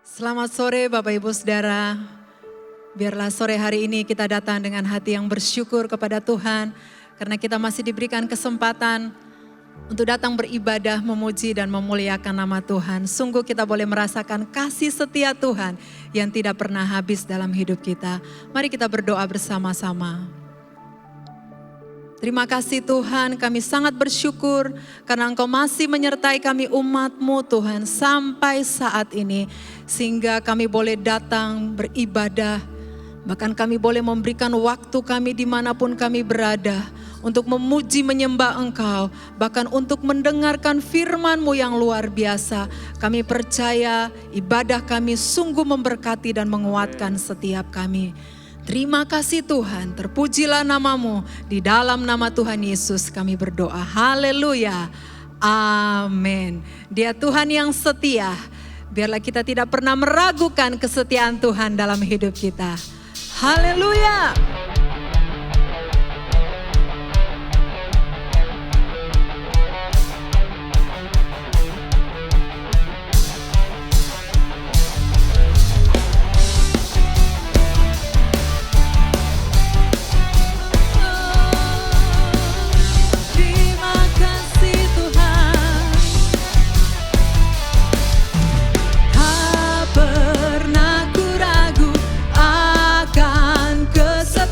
Selamat sore Bapak Ibu Saudara. Biarlah sore hari ini kita datang dengan hati yang bersyukur kepada Tuhan. Karena kita masih diberikan kesempatan untuk datang beribadah, memuji dan memuliakan nama Tuhan. Sungguh kita boleh merasakan kasih setia Tuhan yang tidak pernah habis dalam hidup kita. Mari kita berdoa bersama-sama. Terima kasih Tuhan, kami sangat bersyukur karena Engkau masih menyertai kami umat-Mu Tuhan sampai saat ini. Sehingga kami boleh datang beribadah, bahkan kami boleh memberikan waktu kami dimanapun kami berada untuk memuji menyembah Engkau, bahkan untuk mendengarkan firman-Mu yang luar biasa. Kami percaya ibadah kami sungguh memberkati dan menguatkan setiap kami. Terima kasih Tuhan, terpujilah nama-Mu. Di dalam nama Tuhan Yesus kami berdoa. Haleluya. Amin. Dia Tuhan yang setia. Biarlah kita tidak pernah meragukan kesetiaan Tuhan dalam hidup kita. Haleluya. Pernah ku ragu akan kesetiaan.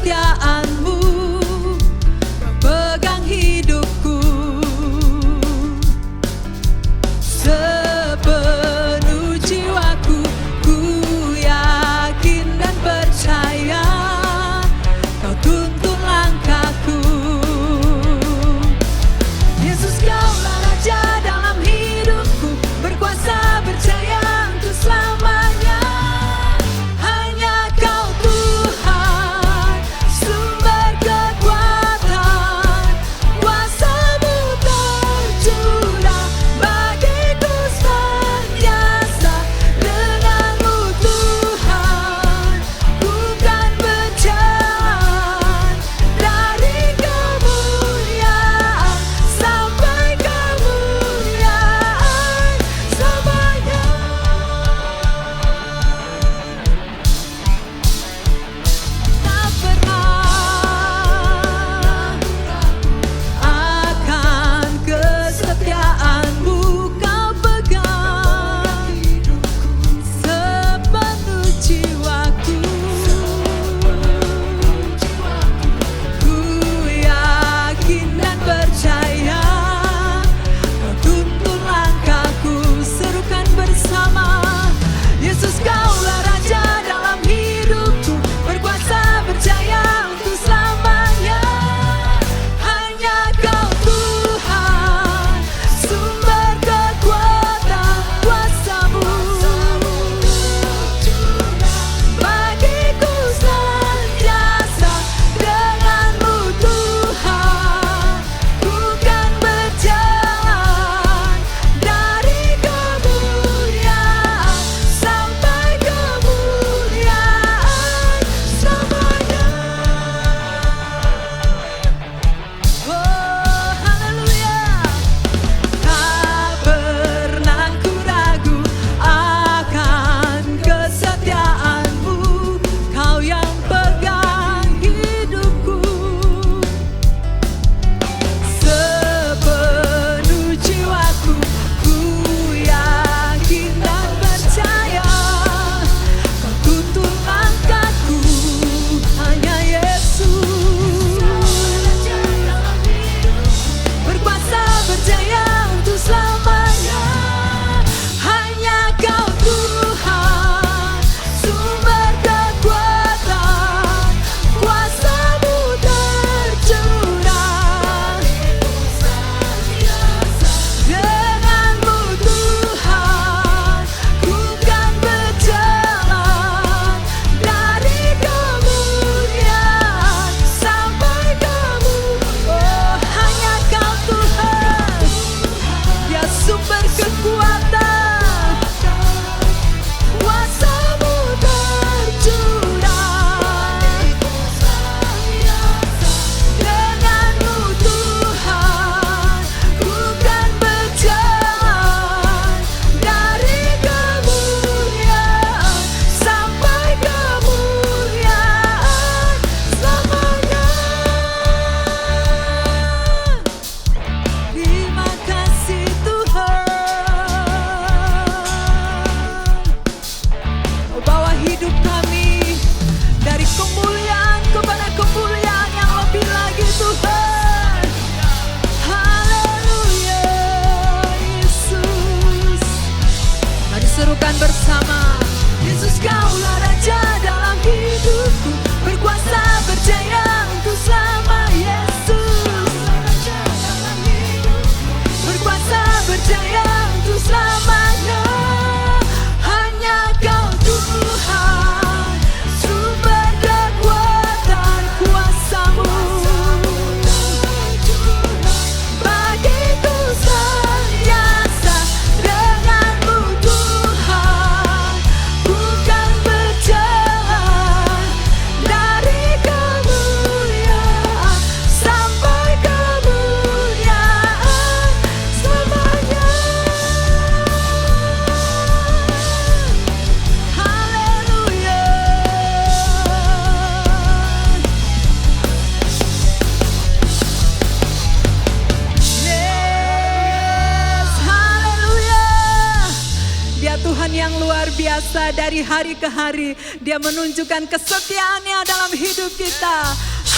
biasa dari hari ke hari. Dia menunjukkan kesetiaannya dalam hidup kita.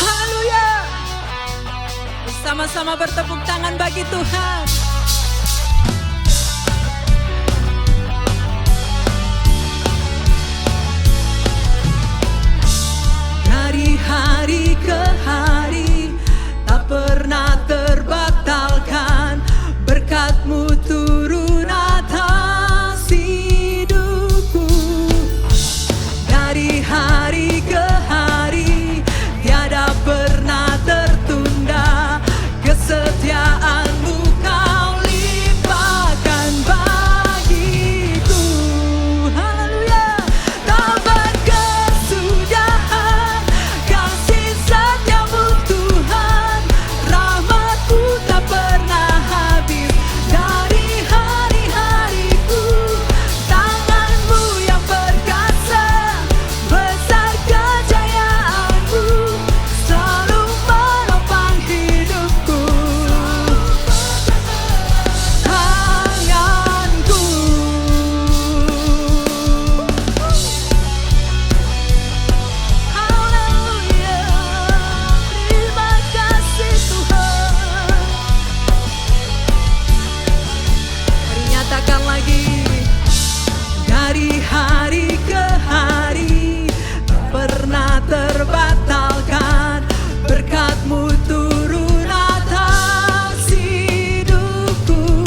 Haleluya. Sama-sama bertepuk tangan bagi Tuhan. Dari hari ke hari tak pernah terbatalkan, berkat-Mu turun atas hidupku. Dari hari ke hari tiada pernah tertunda, kesetiaan-Mu Kau limpahkan bagiku. Haleluya. Tak berkesudahan kasih setia-Mu Tuhan, rahmat-Mu tak pernah habis dari hari-hariku. Tangan-Mu yang perkasa, besar kejayaan-Mu, selalu menopang hidupku. Tanganku. Haleluya. Terima kasih Tuhan. Mari nyatakan lagi. Dari hari ke hari tak pernah terbatalkan, berkat-Mu turun atas hidupku.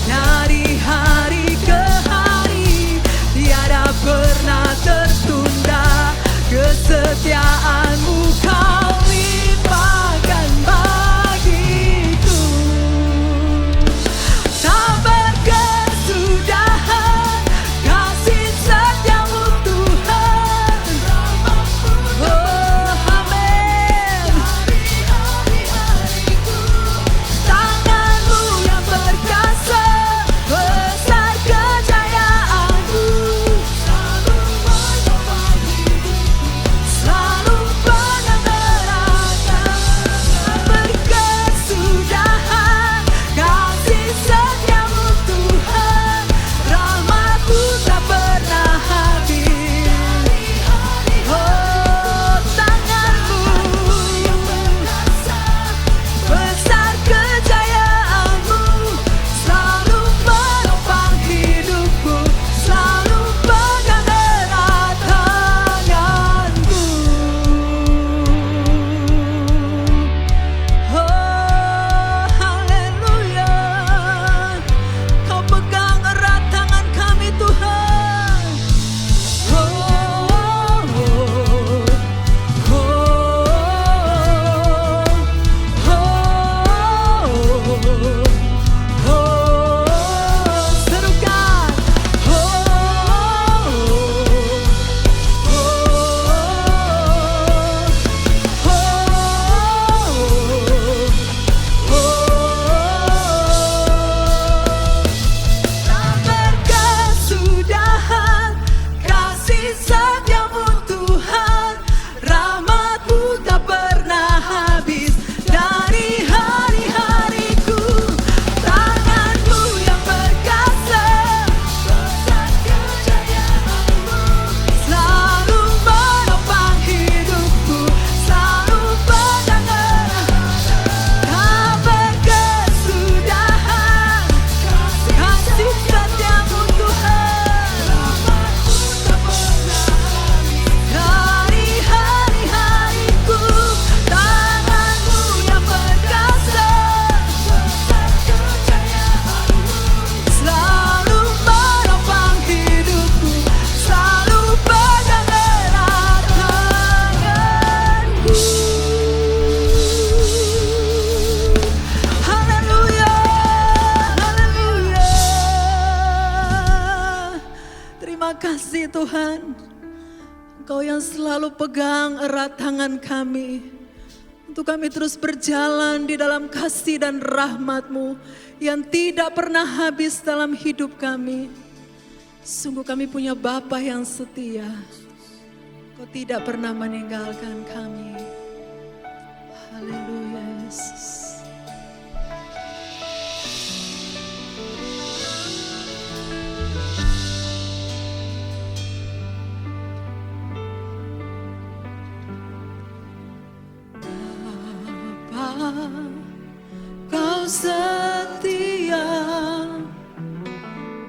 Dari hari ke hari tiada pernah tertunda, kesetiaan-Mu Kau limpahkan bagiku. Tak berkesudahan kasih setia-Mu Tuhan. Oh, amin. Tangan-Mu yang perkasa, besar kejayaan-Mu, selalu penerangan. Berkesudahan kasih setia-Mu Tuhan, rahmat-Mu tak pernah habis. Oh, tangan-Mu besar kejayaan-Mu, selalu menopang hidupku, selalu pegang erat tanganku. Oh, haleluya. Kau pegang erat tangan kami Tuhan. Oh, oh, oh, oh, oh, serukan. Oh, tak berkesudahan kasih setia-Mu Tuhan, rahmat-Mu tak pernah habis dari hari-hariku. Tangan-Mu yang perkasa, besar kejayaan-Mu, selalu menopang hidupku, selalu pegang erat. Tak berkesudahan kasih setia-Mu Tuhan, dari hari-hariku. Tangan-Mu yang perkasa, besar kejayaan-Mu, selalu menopang hidupku, selalu pegang erat tanganku. Haleluya, haleluya. Terima kasih Tuhan, Engkau yang selalu pegang erat tangan kami, untuk kami terus berjalan di dalam kasih dan rahmat-Mu yang tidak pernah habis dalam hidup kami. Sungguh kami punya Bapa yang setia, Kau tidak pernah meninggalkan kami. Haleluya Yesus. Kau setia,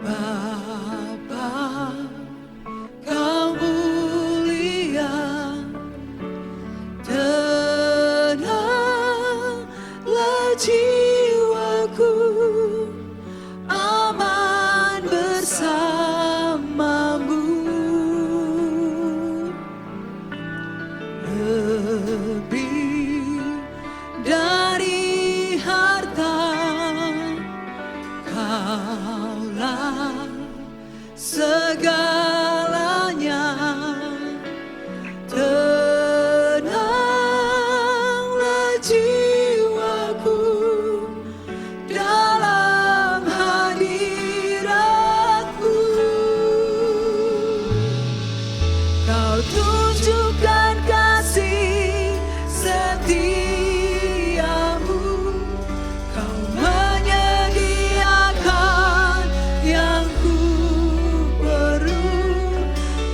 Bapa, Kau mulia. Tenanglah jiwaku, aman bersamamu. Lebih dari harta, Kaulah segalanya. Tenanglah jiwaku dalam hadiratmu. Kau tunjukkan kasih setiamu, Kau menyediakan yang ku perlu.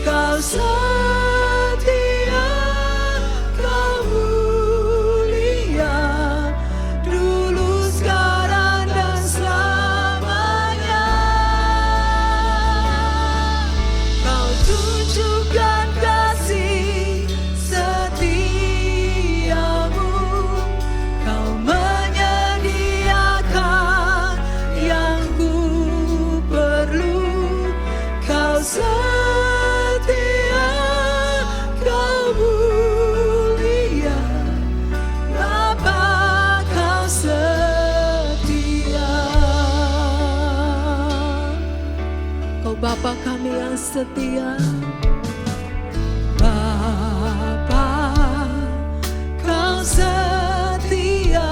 Kau setia, Kau mulia, dulu, sekarang, dan selamanya. Kau tunjukkan kasih setiamu, Kau menyediakan yang ku perlu. Kau setia, Kau mulia, Bapa, Kau setia. Kau Bapa kami yang setia, Bapa, Kau setia,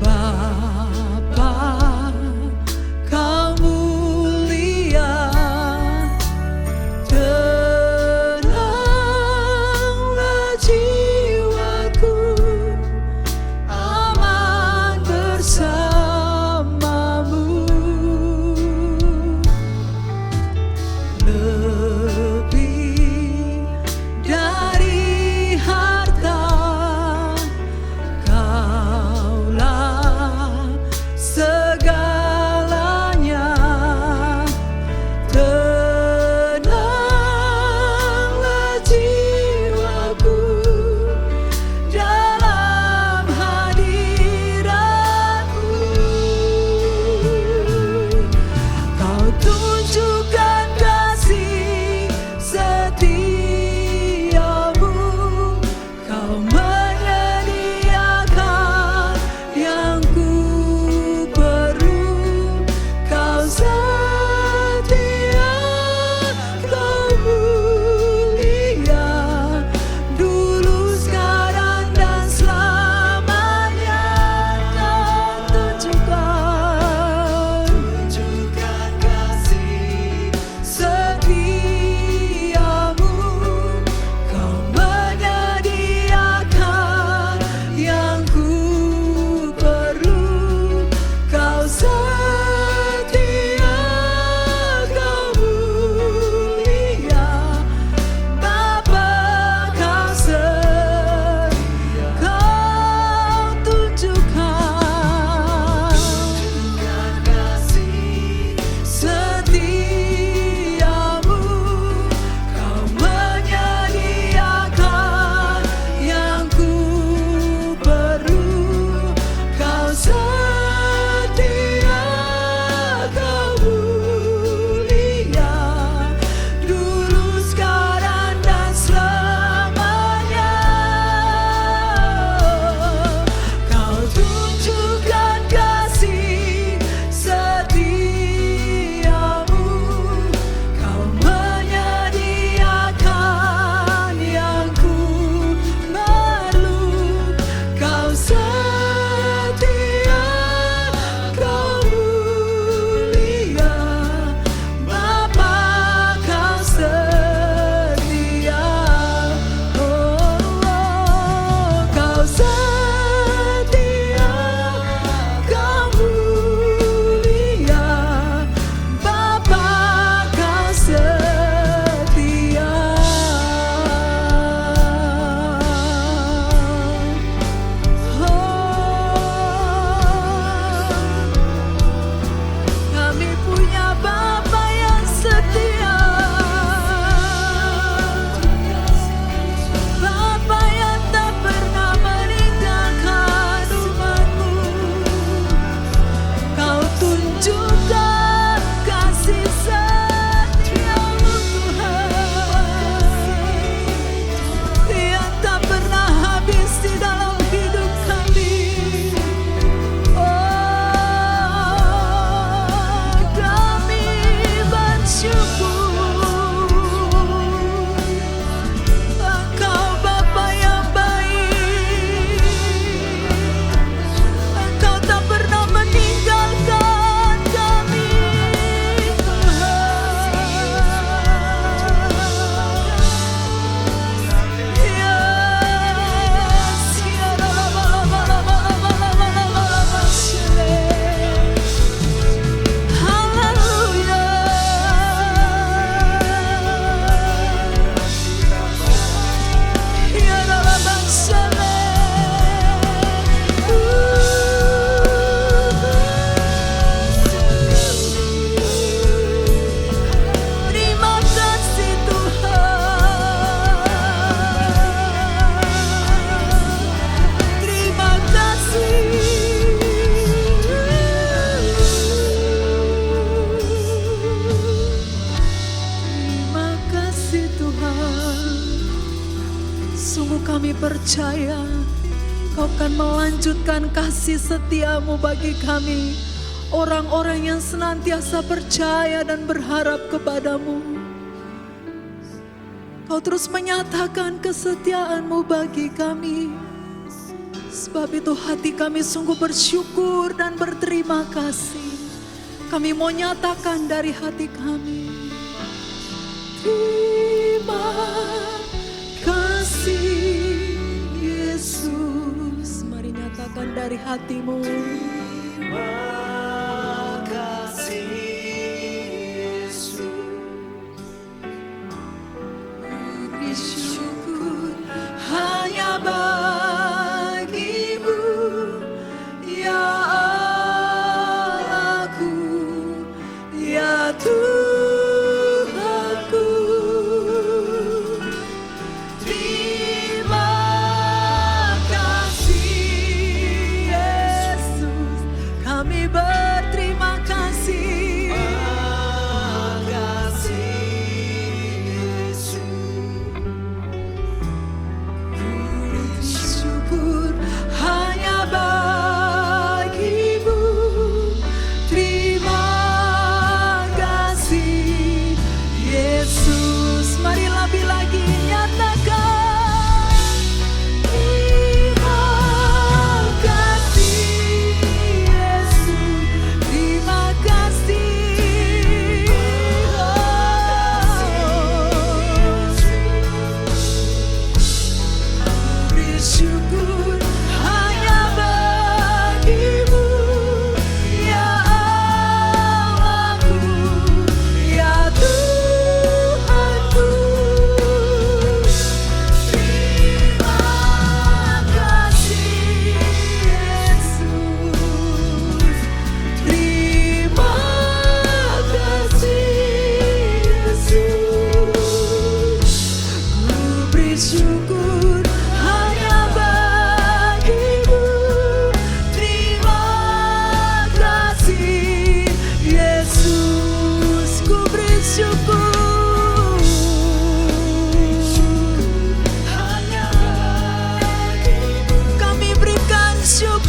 Bapa, Kau mulia. Tenanglah jiwaku, aman bersamamu. sungguh kami percaya Kau akan melanjutkan kasih setiamu bagi kami, orang-orang yang senantiasa percaya dan berharap kepadamu. Kau terus menyatakan kesetiaanmu bagi kami. Sebab itu hati kami sungguh bersyukur dan berterima kasih. Kami mau nyatakan dari hati kami. Terima kasih Yesus. Mari nyatakan dari hatimu. Terima kasih Yesus. Beri syukur hanya bagimu, ya Allahku, ya Tuhanku. Terima kasih Yesus, kami berterima kasih. Syukur hanya bagimu. Terima kasih Yesus. Mari lebih lagi nyatakan. Terima kasih Yesus. Terima kasih. Beri syukur hanya bagimu, ya Allahku, ya Tuhanku. Terima kasih Yesus. Terima kasih Yesus. Ku beri syukur hanya bagimu. Terima kasih Yesus. Ku beri syukur hanya bagimu. Kami berikan syukur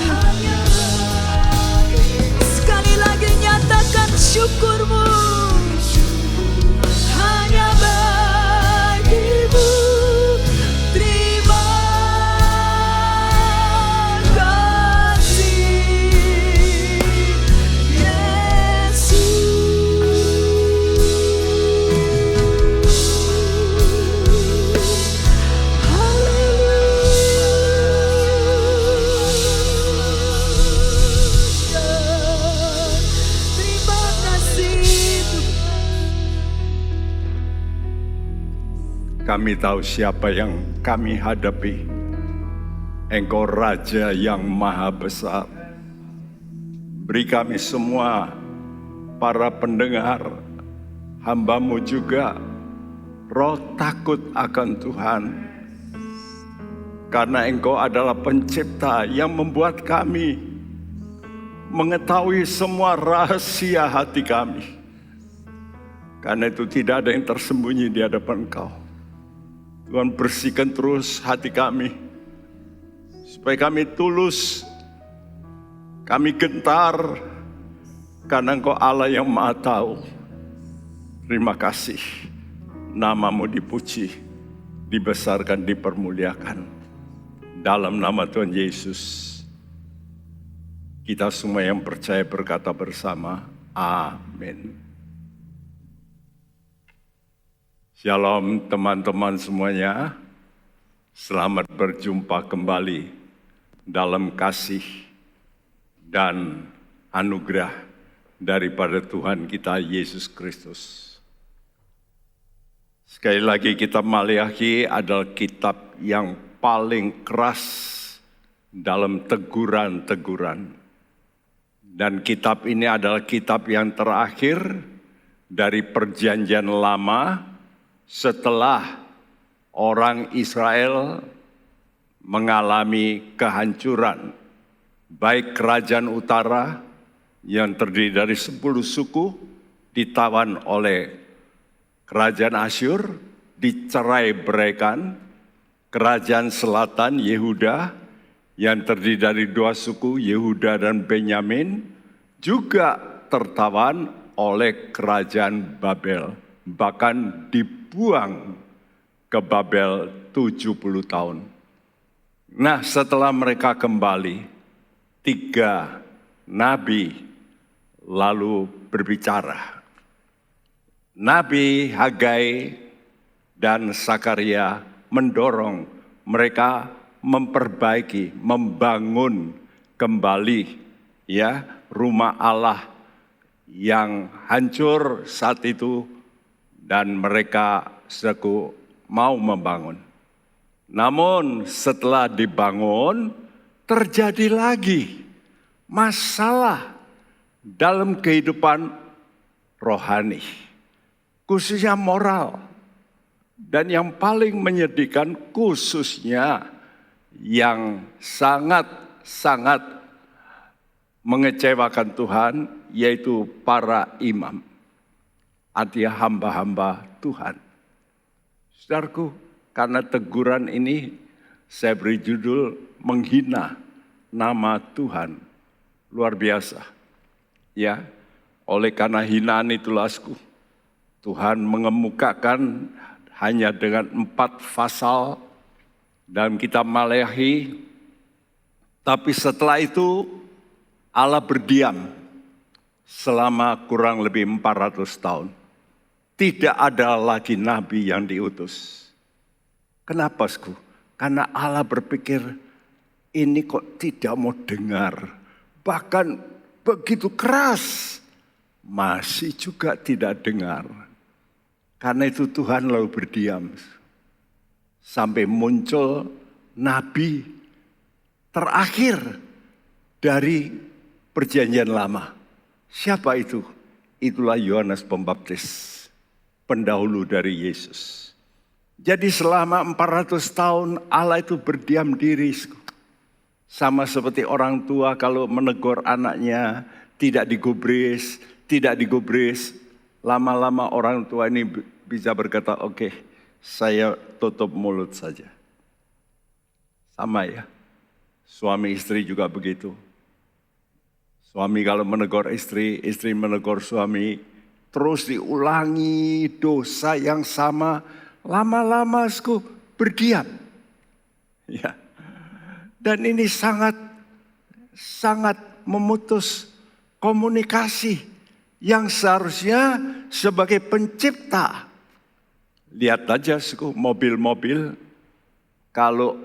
hanya bagimu. Sekali lagi nyatakan syukurmu hanya bagimu. Terima kasih Yesus. Haleluya. Terima kasih Tuhan. Kami tahu siapa yang kami hadapi. Engkau Raja yang Maha Besar. Beri kami semua, para pendengar, hamba-Mu juga, roh takut akan Tuhan. Karena Engkau adalah pencipta yang membuat kami mengetahui semua rahasia hati kami. Karena itu tidak ada yang tersembunyi di hadapan Engkau. Tuhan, bersihkan terus hati kami, supaya kami tulus, kami gentar, karena Engkau Allah yang Maha Tahu. Terima kasih, nama-Mu dipuji, dibesarkan, dipermuliakan. Dalam nama Tuhan Yesus, kita semua yang percaya berkata bersama, amin. Shalom teman-teman semuanya, selamat berjumpa kembali dalam kasih dan anugerah daripada Tuhan kita Yesus Kristus. Sekali lagi, kitab Maleakhi adalah kitab yang paling keras dalam teguran-teguran. Dan kitab ini adalah kitab yang terakhir dari perjanjian lama setelah orang Israel mengalami kehancuran. Baik kerajaan utara yang terdiri dari 10 suku ditawan oleh kerajaan Asyur, dicerai-beraikan. Kerajaan selatan Yehuda yang terdiri dari dua suku Yehuda dan Benyamin juga tertawan oleh kerajaan Babel. Bahkan dibuang ke Babel 70 tahun. Nah, setelah mereka kembali, 3 nabi lalu berbicara. Nabi Hagai dan Sakaria mendorong mereka memperbaiki, membangun kembali ya rumah Allah yang hancur saat itu, dan mereka seku mau membangun. Namun setelah dibangun terjadi lagi masalah dalam kehidupan rohani, khususnya moral. Dan yang paling menyedihkan, khususnya yang sangat mengecewakan Tuhan, yaitu para imam, artinya hamba-hamba Tuhan. Saudaraku, karena teguran ini saya beri judul menghina nama Tuhan. Luar biasa. Ya, oleh karena hinaan itulah Tuhan mengemukakan hanya dengan 4 pasal dalam kitab Maleakhi. Tapi setelah itu Allah berdiam selama kurang lebih 400 tahun. Tidak ada lagi nabi yang diutus. Kenapa, saudaraku? Karena Allah berpikir ini kok tidak mau dengar. Bahkan begitu keras masih juga tidak dengar. Karena itu Tuhan lalu berdiam. Sampai muncul nabi terakhir dari perjanjian lama. Siapa itu? Itulah Yohanes Pembaptis, pendahulu dari Yesus. Jadi selama 400 tahun Allah itu berdiam diri. Sama seperti orang tua kalau menegur anaknya tidak digubris. Lama-lama orang tua ini bisa berkata, oke, saya tutup mulut saja. Sama ya, suami istri juga begitu. Suami kalau menegur istri, istri menegur suami, terus diulangi dosa yang sama, lama-lama berdiam. Ya. Dan ini sangat memutus komunikasi yang seharusnya sebagai pencipta. Lihat aja mobil-mobil, kalau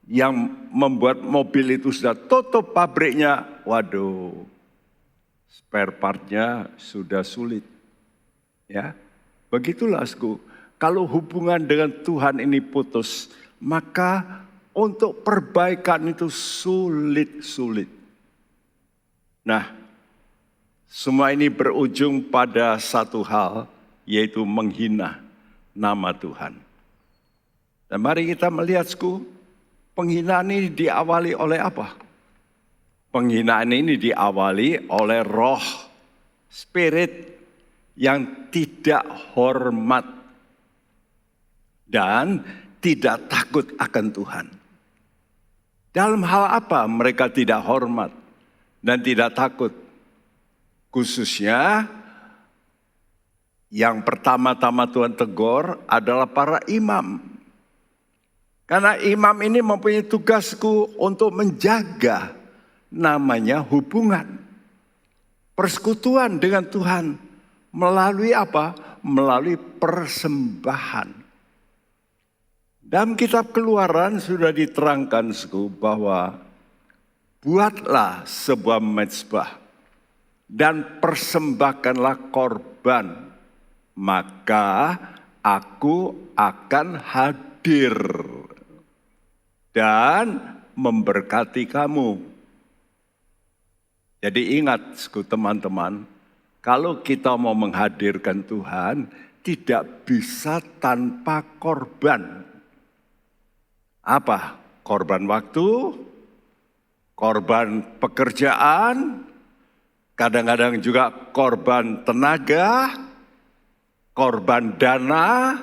yang membuat mobil itu sudah tutup pabriknya, waduh, spare partnya sudah sulit. Ya, begitulah kalau hubungan dengan Tuhan ini putus, maka untuk perbaikan itu sulit. Nah, semua ini berujung pada satu hal, yaitu menghina nama Tuhan. Dan mari kita melihat, penghinaan ini diawali oleh apa? Penghinaan ini diawali oleh roh, spirit yang tidak hormat dan tidak takut akan Tuhan. Dalam hal apa mereka tidak hormat dan tidak takut? Khususnya yang pertama-tama Tuhan tegur adalah para imam. Karena imam ini mempunyai tugasku untuk menjaga namanya hubungan, persekutuan dengan Tuhan. Melalui apa? Melalui persembahan. Dalam kitab Keluaran sudah diterangkan bahwa buatlah sebuah mezbah dan persembahkanlah korban, maka aku akan hadir dan memberkati kamu. Jadi ingat teman-teman, kalau kita mau menghadirkan Tuhan, tidak bisa tanpa korban. Apa? Korban waktu, korban pekerjaan, kadang-kadang juga korban tenaga, korban dana,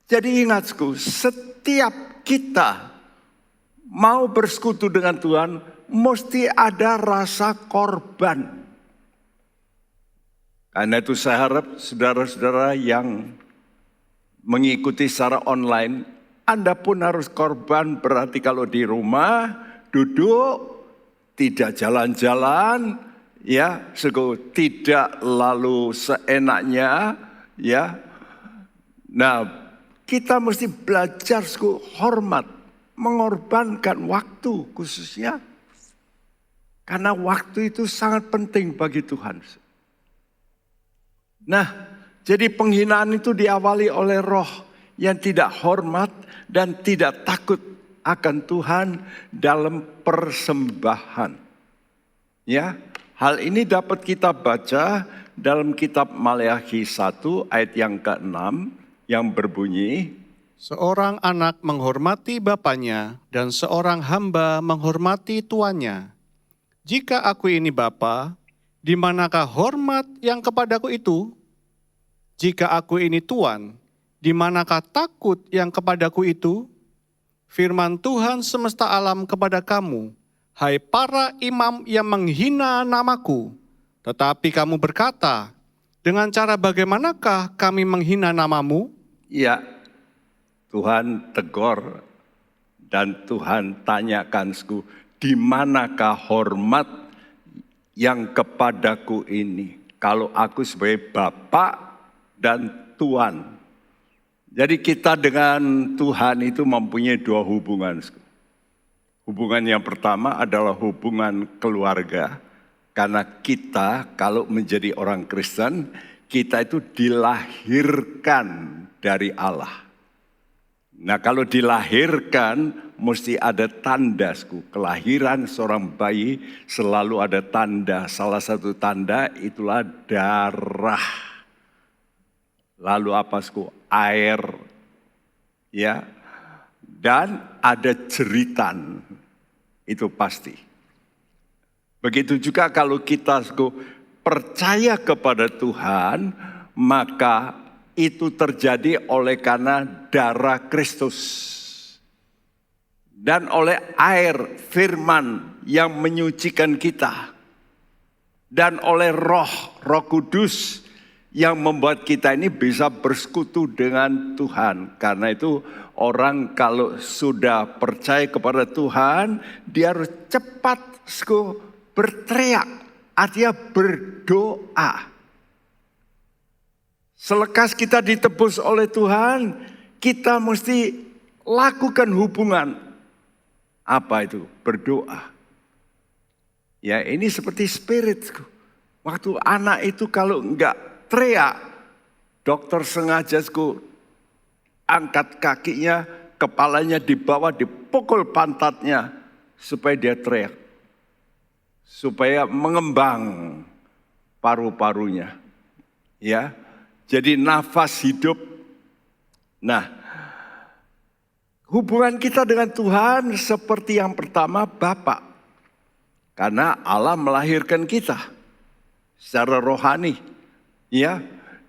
Jadi ingat, setiap kita mau bersekutu dengan Tuhan, mesti ada rasa korban. Karena itu saya harap saudara-saudara yang mengikuti secara online, Anda pun harus korban. Berarti kalau di rumah, duduk, tidak jalan-jalan, ya, tidak lalu seenaknya, ya. Nah, kita mesti belajar hormat, mengorbankan waktu khususnya. Karena waktu itu sangat penting bagi Tuhan. Nah, jadi penghinaan itu diawali oleh roh yang tidak hormat dan tidak takut akan Tuhan dalam persembahan. Ya, hal ini dapat kita baca dalam kitab Maleakhi 1 ayat yang ke-6 yang berbunyi, Seorang anak menghormati bapaknya dan seorang hamba menghormati tuannya. Jika aku ini bapa, di manakah hormat yang kepadaku itu? Jika aku ini tuan, di manakah takut yang kepadaku itu? Firman Tuhan semesta alam kepada kamu, hai para imam yang menghina namaku. Tetapi kamu berkata, dengan cara bagaimanakah kami menghina namamu? ya, Tuhan tegur dan Tuhan tanyakan, di manakah hormat yang kepadaku ini? Kalau aku sebagai Bapak dan Tuan. Jadi kita dengan Tuhan itu mempunyai dua hubungan. Hubungan yang pertama adalah hubungan keluarga. Karena kita kalau menjadi orang Kristen, kita itu dilahirkan dari Allah. Nah, kalau dilahirkan mesti ada tanda. Kelahiran seorang bayi selalu ada tanda. Salah satu tanda itulah darah. Lalu apa? Air. Ya. Dan ada jeritan. Itu pasti. Begitu juga kalau kita percaya kepada Tuhan, maka itu terjadi oleh karena darah Kristus. Dan oleh air firman yang menyucikan kita. Dan oleh roh Kudus yang membuat kita ini bisa bersekutu dengan Tuhan. Karena itu orang kalau sudah percaya kepada Tuhan, dia harus cepat berteriak, artinya berdoa. Selekas kita ditebus oleh Tuhan, kita mesti lakukan hubungan. Apa itu? Berdoa. Ya, ini seperti spirit. Waktu anak itu kalau enggak teriak, dokter sengaja angkat kakinya, kepalanya di bawah, dipukul pantatnya supaya dia teriak. Supaya mengembang paru-parunya. Ya. Jadi nafas hidup. Nah, hubungan kita dengan Tuhan seperti yang pertama Bapa. Karena Allah melahirkan kita secara rohani. Ya,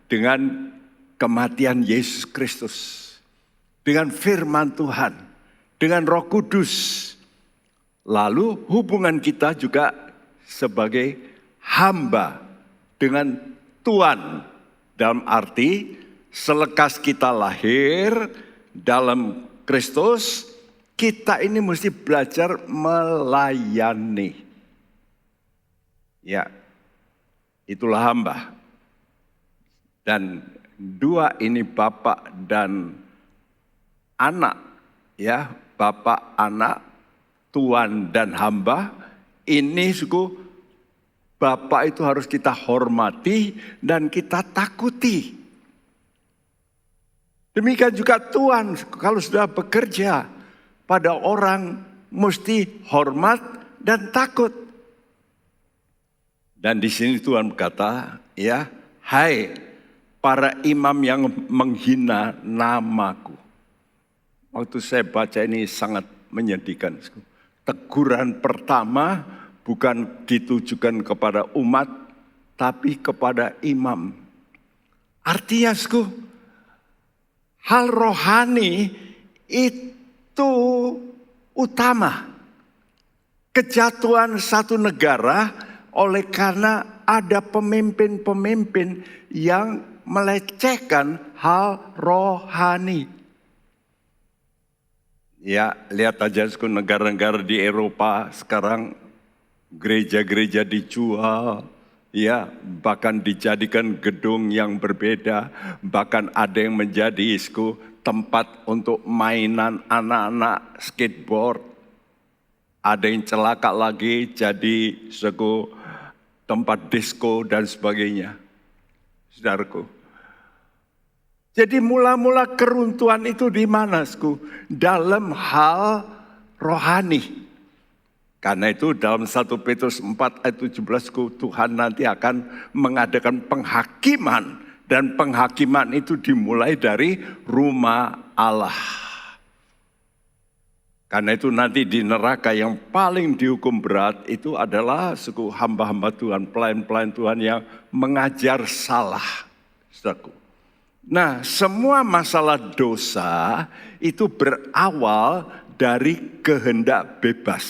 dengan kematian Yesus Kristus, dengan firman Tuhan, dengan Roh Kudus. Lalu hubungan kita juga sebagai hamba dengan Tuhan. Dalam arti selekas kita lahir dalam Kristus, kita ini mesti belajar melayani. Ya, itulah hamba. Dan dua ini Bapak dan anak, ya, Bapak, anak, Tuan dan hamba. Ini Bapak itu harus kita hormati dan kita takuti. Demikian juga Tuhan, kalau sudah bekerja pada orang mesti hormat dan takut. Dan di sini Tuhan berkata, ya, hai para imam yang menghina namaku. Waktu saya baca ini sangat menyedihkan. Teguran pertama bukan ditujukan kepada umat, tapi kepada imam. Artinya, hal rohani itu utama. Kejatuhan satu negara oleh karena ada pemimpin-pemimpin yang melecehkan hal rohani. Ya, lihat aja negara-negara di Eropa sekarang gereja-gereja dijual, ya, bahkan dijadikan gedung yang berbeda, bahkan ada yang menjadi tempat untuk mainan anak-anak skateboard. Ada yang celaka lagi jadi tempat disco dan sebagainya. Saudaraku. Jadi mula-mula keruntuhan itu di mana, dalam hal rohani. Karena itu dalam 1 Petrus 4 ayat 17 Tuhan nanti akan mengadakan penghakiman. Dan penghakiman itu dimulai dari rumah Allah. Karena itu nanti di neraka yang paling dihukum berat itu adalah hamba-hamba Tuhan, pelayan-pelayan Tuhan yang mengajar salah. Saudaraku. Nah, semua masalah dosa itu berawal dari kehendak bebas.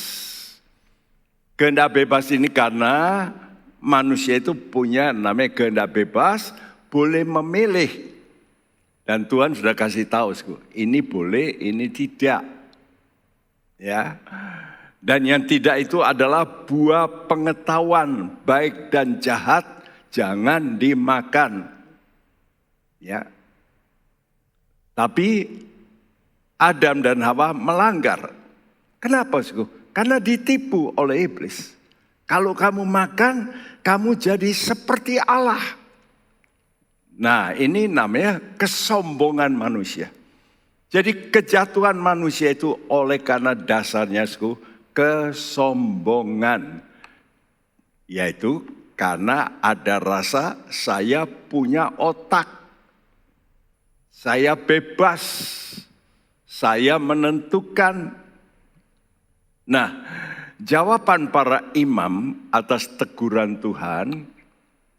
Kehendak bebas ini karena manusia itu punya namanya kehendak bebas, boleh memilih. Dan Tuhan sudah kasih tahu, ini boleh, ini tidak. Ya. Dan yang tidak itu adalah buah pengetahuan baik dan jahat, jangan dimakan. Ya. Tapi Adam dan Hawa melanggar. Kenapa? Karena ditipu oleh iblis. Kalau kamu makan, kamu jadi seperti Allah. Nah, ini namanya kesombongan manusia. Jadi kejatuhan manusia itu oleh karena dasarnya kesombongan. Yaitu karena ada rasa saya punya otak. Saya bebas. Saya menentukan. Nah, jawaban para imam atas teguran Tuhan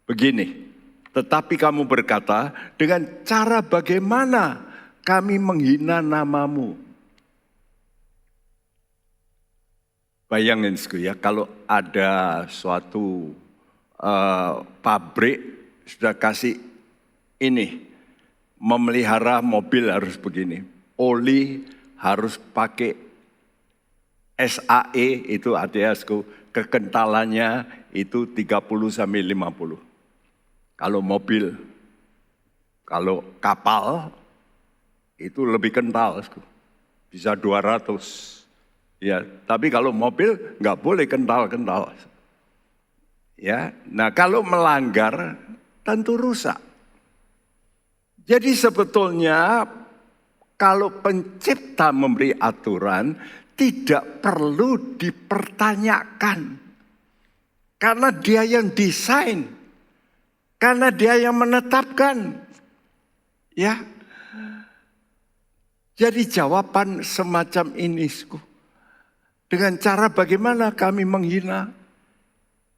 begini. Tetapi kamu berkata, dengan cara bagaimana kami menghina namamu? Bayangin ya, kalau ada suatu pabrik sudah kasih ini, memelihara mobil harus begini, oli harus pakai SAE, itu artinya kekentalannya itu 30 sampai 50. Kalau mobil, kalau kapal itu lebih kental, bisa 200. Ya, tapi kalau mobil nggak boleh kental-kental. Ya, nah kalau melanggar tentu rusak. Jadi sebetulnya kalau pencipta memberi aturan tidak perlu dipertanyakan. Karena dia yang desain. Karena dia yang menetapkan. Ya. Jadi jawaban semacam ini, dengan cara bagaimana kami menghina,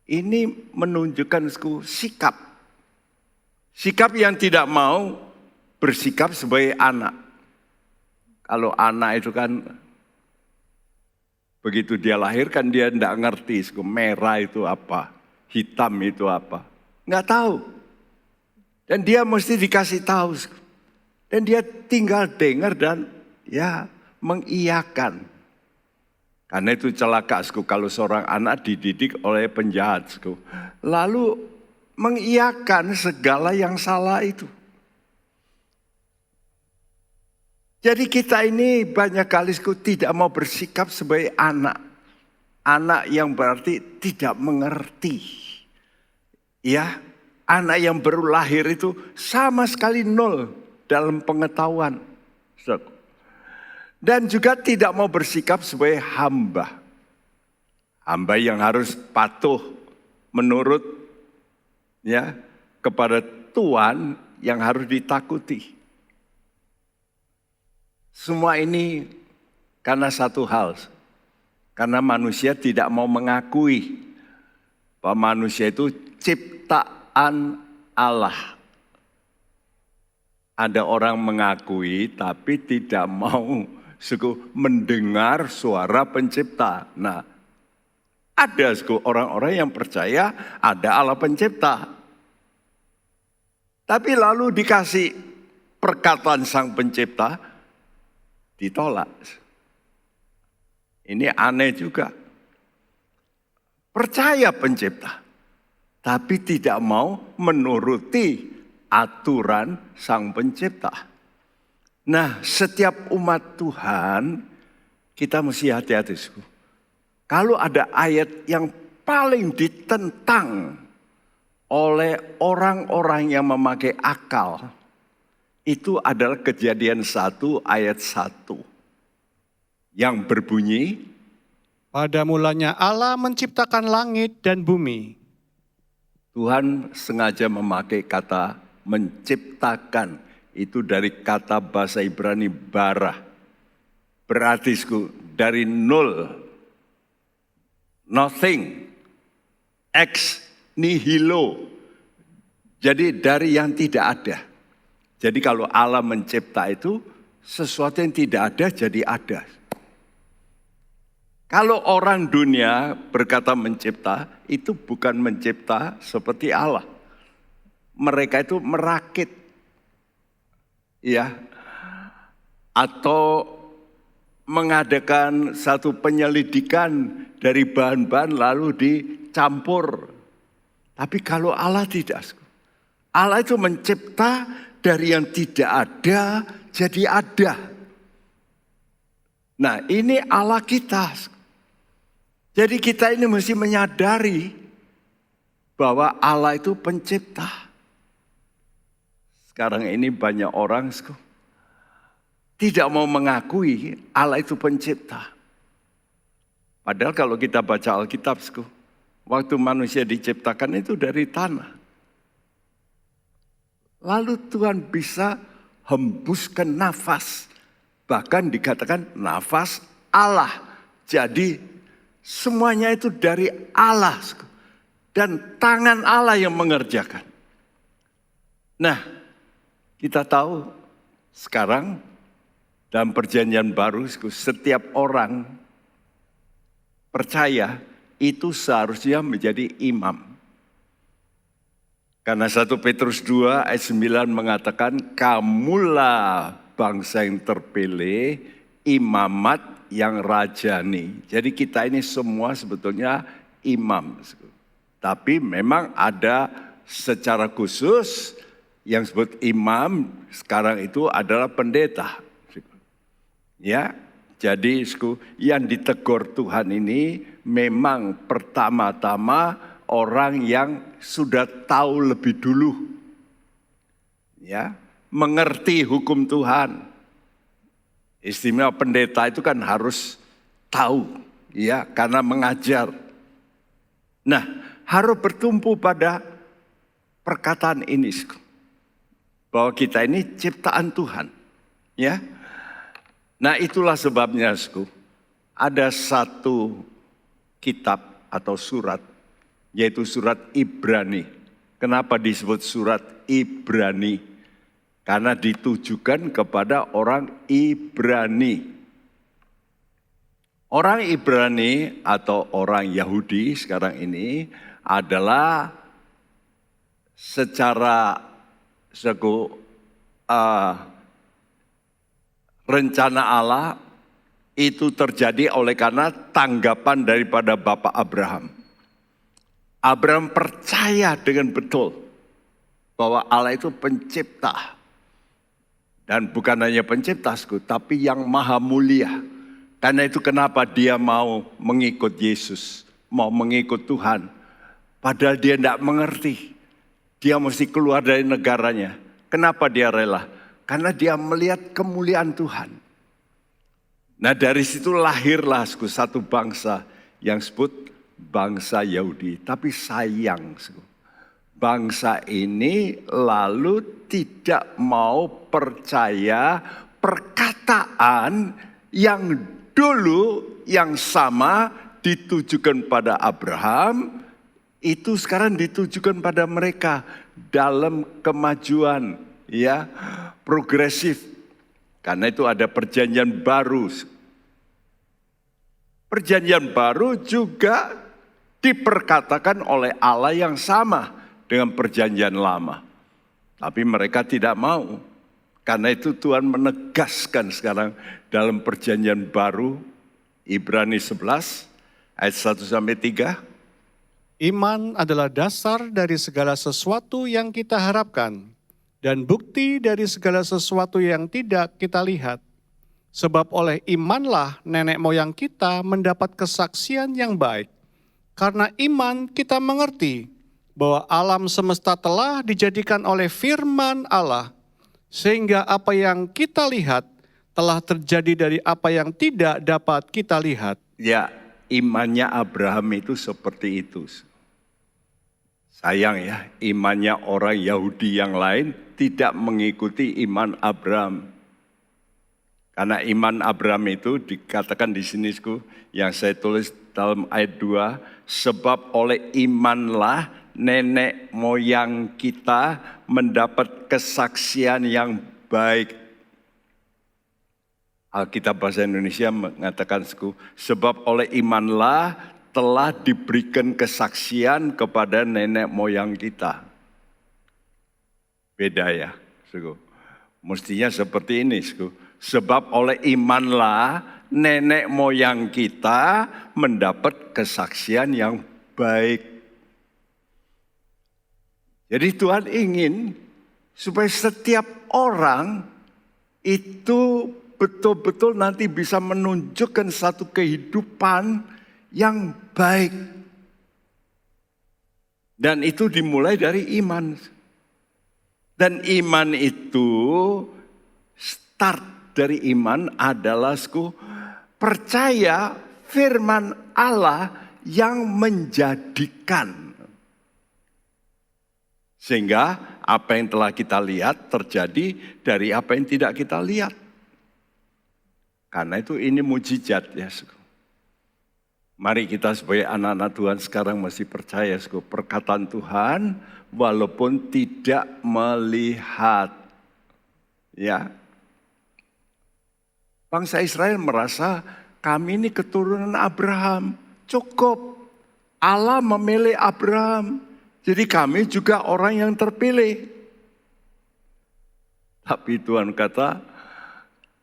ini menunjukkan sikap. Sikap yang tidak mau bersikap sebagai anak. Kalau anak itu kan, begitu dia lahir kan dia tidak ngerti, merah itu apa, hitam itu apa. Nggak tahu. Dan dia mesti dikasih tahu. Dan dia tinggal dengar dan ya mengiyakan. Karena itu celaka kalau seorang anak dididik oleh penjahat. Lalu mengiyakan segala yang salah itu. Jadi kita ini banyak kali tidak mau bersikap sebagai anak. Anak yang berarti tidak mengerti. Ya, anak yang baru lahir itu sama sekali nol dalam pengetahuan. Dan juga tidak mau bersikap sebagai hamba. Hamba yang harus patuh menurut ya kepada Tuhan yang harus ditakuti. Semua ini karena satu hal. Karena manusia tidak mau mengakui bahwa manusia itu ciptaan Allah. Ada orang mengakui tapi tidak mau mendengar suara pencipta. Nah, ada orang-orang yang percaya ada Allah pencipta. Tapi lalu dikasih perkataan sang pencipta, ditolak. Ini aneh juga. Percaya pencipta, tapi tidak mau menuruti aturan sang pencipta. Nah, setiap umat Tuhan, kita mesti hati-hati. Kalau ada ayat yang paling ditentang oleh orang-orang yang memakai akal, itu adalah Kejadian 1 ayat 1. Yang berbunyi, Pada mulanya Allah menciptakan langit dan bumi. Tuhan sengaja memakai kata menciptakan, itu dari kata bahasa Ibrani bara. Berarti dari nol, nothing, ex nihilo. Jadi dari yang tidak ada. Jadi kalau Allah mencipta itu sesuatu yang tidak ada jadi ada. Kalau orang dunia berkata mencipta, itu bukan mencipta seperti Allah. Mereka itu merakit, ya, atau mengadakan satu penyelidikan dari bahan-bahan lalu dicampur. Tapi kalau Allah tidak, Allah itu mencipta dari yang tidak ada jadi ada. Nah, ini Allah kita. Jadi kita ini mesti menyadari bahwa Allah itu pencipta. Sekarang ini banyak orang tidak mau mengakui Allah itu pencipta. Padahal kalau kita baca Alkitab, waktu manusia diciptakan itu dari tanah. Lalu Tuhan bisa hembuskan nafas. Bahkan dikatakan nafas Allah. Jadi semuanya itu dari Allah. Dan tangan Allah yang mengerjakan. Nah, kita tahu sekarang dalam perjanjian baru setiap orang percaya itu seharusnya menjadi imam. Karena 1 Petrus 2 ayat 9 mengatakan kamulah bangsa yang terpilih, imamat yang rajani. Jadi kita ini semua sebetulnya imam. Tapi memang ada secara khusus yang disebut imam sekarang itu adalah pendeta. Ya, jadi yang ditegur Tuhan ini memang pertama-tama orang yang sudah tahu lebih dulu. Ya, mengerti hukum Tuhan. Istimewa pendeta itu kan harus tahu, ya, karena mengajar. Nah, harus bertumpu pada perkataan ini. Bahwa kita ini ciptaan Tuhan, ya. Nah, itulah sebabnya, ada satu kitab atau surat, yaitu surat Ibrani. Kenapa disebut surat Ibrani? Karena ditujukan kepada orang Ibrani. Orang Ibrani atau orang Yahudi sekarang ini adalah secara rencana Allah itu terjadi oleh karena tanggapan daripada Bapak Abraham. Abraham percaya dengan betul bahwa Allah itu pencipta. Dan bukan hanya pencipta, tapi yang maha mulia. Karena itu kenapa dia mau mengikut Yesus, mau mengikut Tuhan. Padahal dia tidak mengerti. Dia mesti keluar dari negaranya. Kenapa dia rela? Karena dia melihat kemuliaan Tuhan. Nah, dari situ lahirlah satu bangsa yang disebut bangsa Yahudi. Tapi sayang, bangsa ini lalu tidak mau percaya perkataan yang dulu yang sama ditujukan pada Abraham, itu sekarang ditujukan pada mereka dalam kemajuan, ya, progresif. Karena itu ada perjanjian baru. Perjanjian baru juga diperkatakan oleh Allah yang sama dengan perjanjian lama. Tapi mereka tidak mau. Karena itu Tuhan menegaskan sekarang dalam perjanjian baru, Ibrani 11 ayat 1-3. Iman adalah dasar dari segala sesuatu yang kita harapkan dan bukti dari segala sesuatu yang tidak kita lihat. Sebab oleh imanlah nenek moyang kita mendapat kesaksian yang baik. Karena iman kita mengerti bahwa alam semesta telah dijadikan oleh firman Allah, sehingga apa yang kita lihat telah terjadi dari apa yang tidak dapat kita lihat. Ya, imannya Abraham itu seperti itu. Sayang ya, imannya orang Yahudi yang lain tidak mengikuti iman Abraham. Karena iman Abraham itu dikatakan di sini yang saya tulis dalam ayat 2, sebab oleh imanlah nenek moyang kita mendapat kesaksian yang baik. Alkitab bahasa Indonesia mengatakan sebab oleh imanlah telah diberikan kesaksian kepada nenek moyang kita. Beda ya, mestinya seperti ini. Sebab oleh imanlah nenek moyang kita mendapat kesaksian yang baik. Jadi Tuhan ingin supaya setiap orang itu betul-betul nanti bisa menunjukkan satu kehidupan yang baik. Dan itu dimulai dari iman. Dan iman itu, start dari iman adalah percaya firman Allah yang menjadikan. Sehingga apa yang telah kita lihat terjadi dari apa yang tidak kita lihat. Karena itu ini mujizat ya. Mari kita sebagai anak-anak Tuhan sekarang masih percaya perkataan Tuhan walaupun tidak melihat. Ya. Bangsa Israel merasa kami ini keturunan Abraham. Cukup. Allah memilih Abraham. Jadi kami juga orang yang terpilih. Tapi Tuhan kata,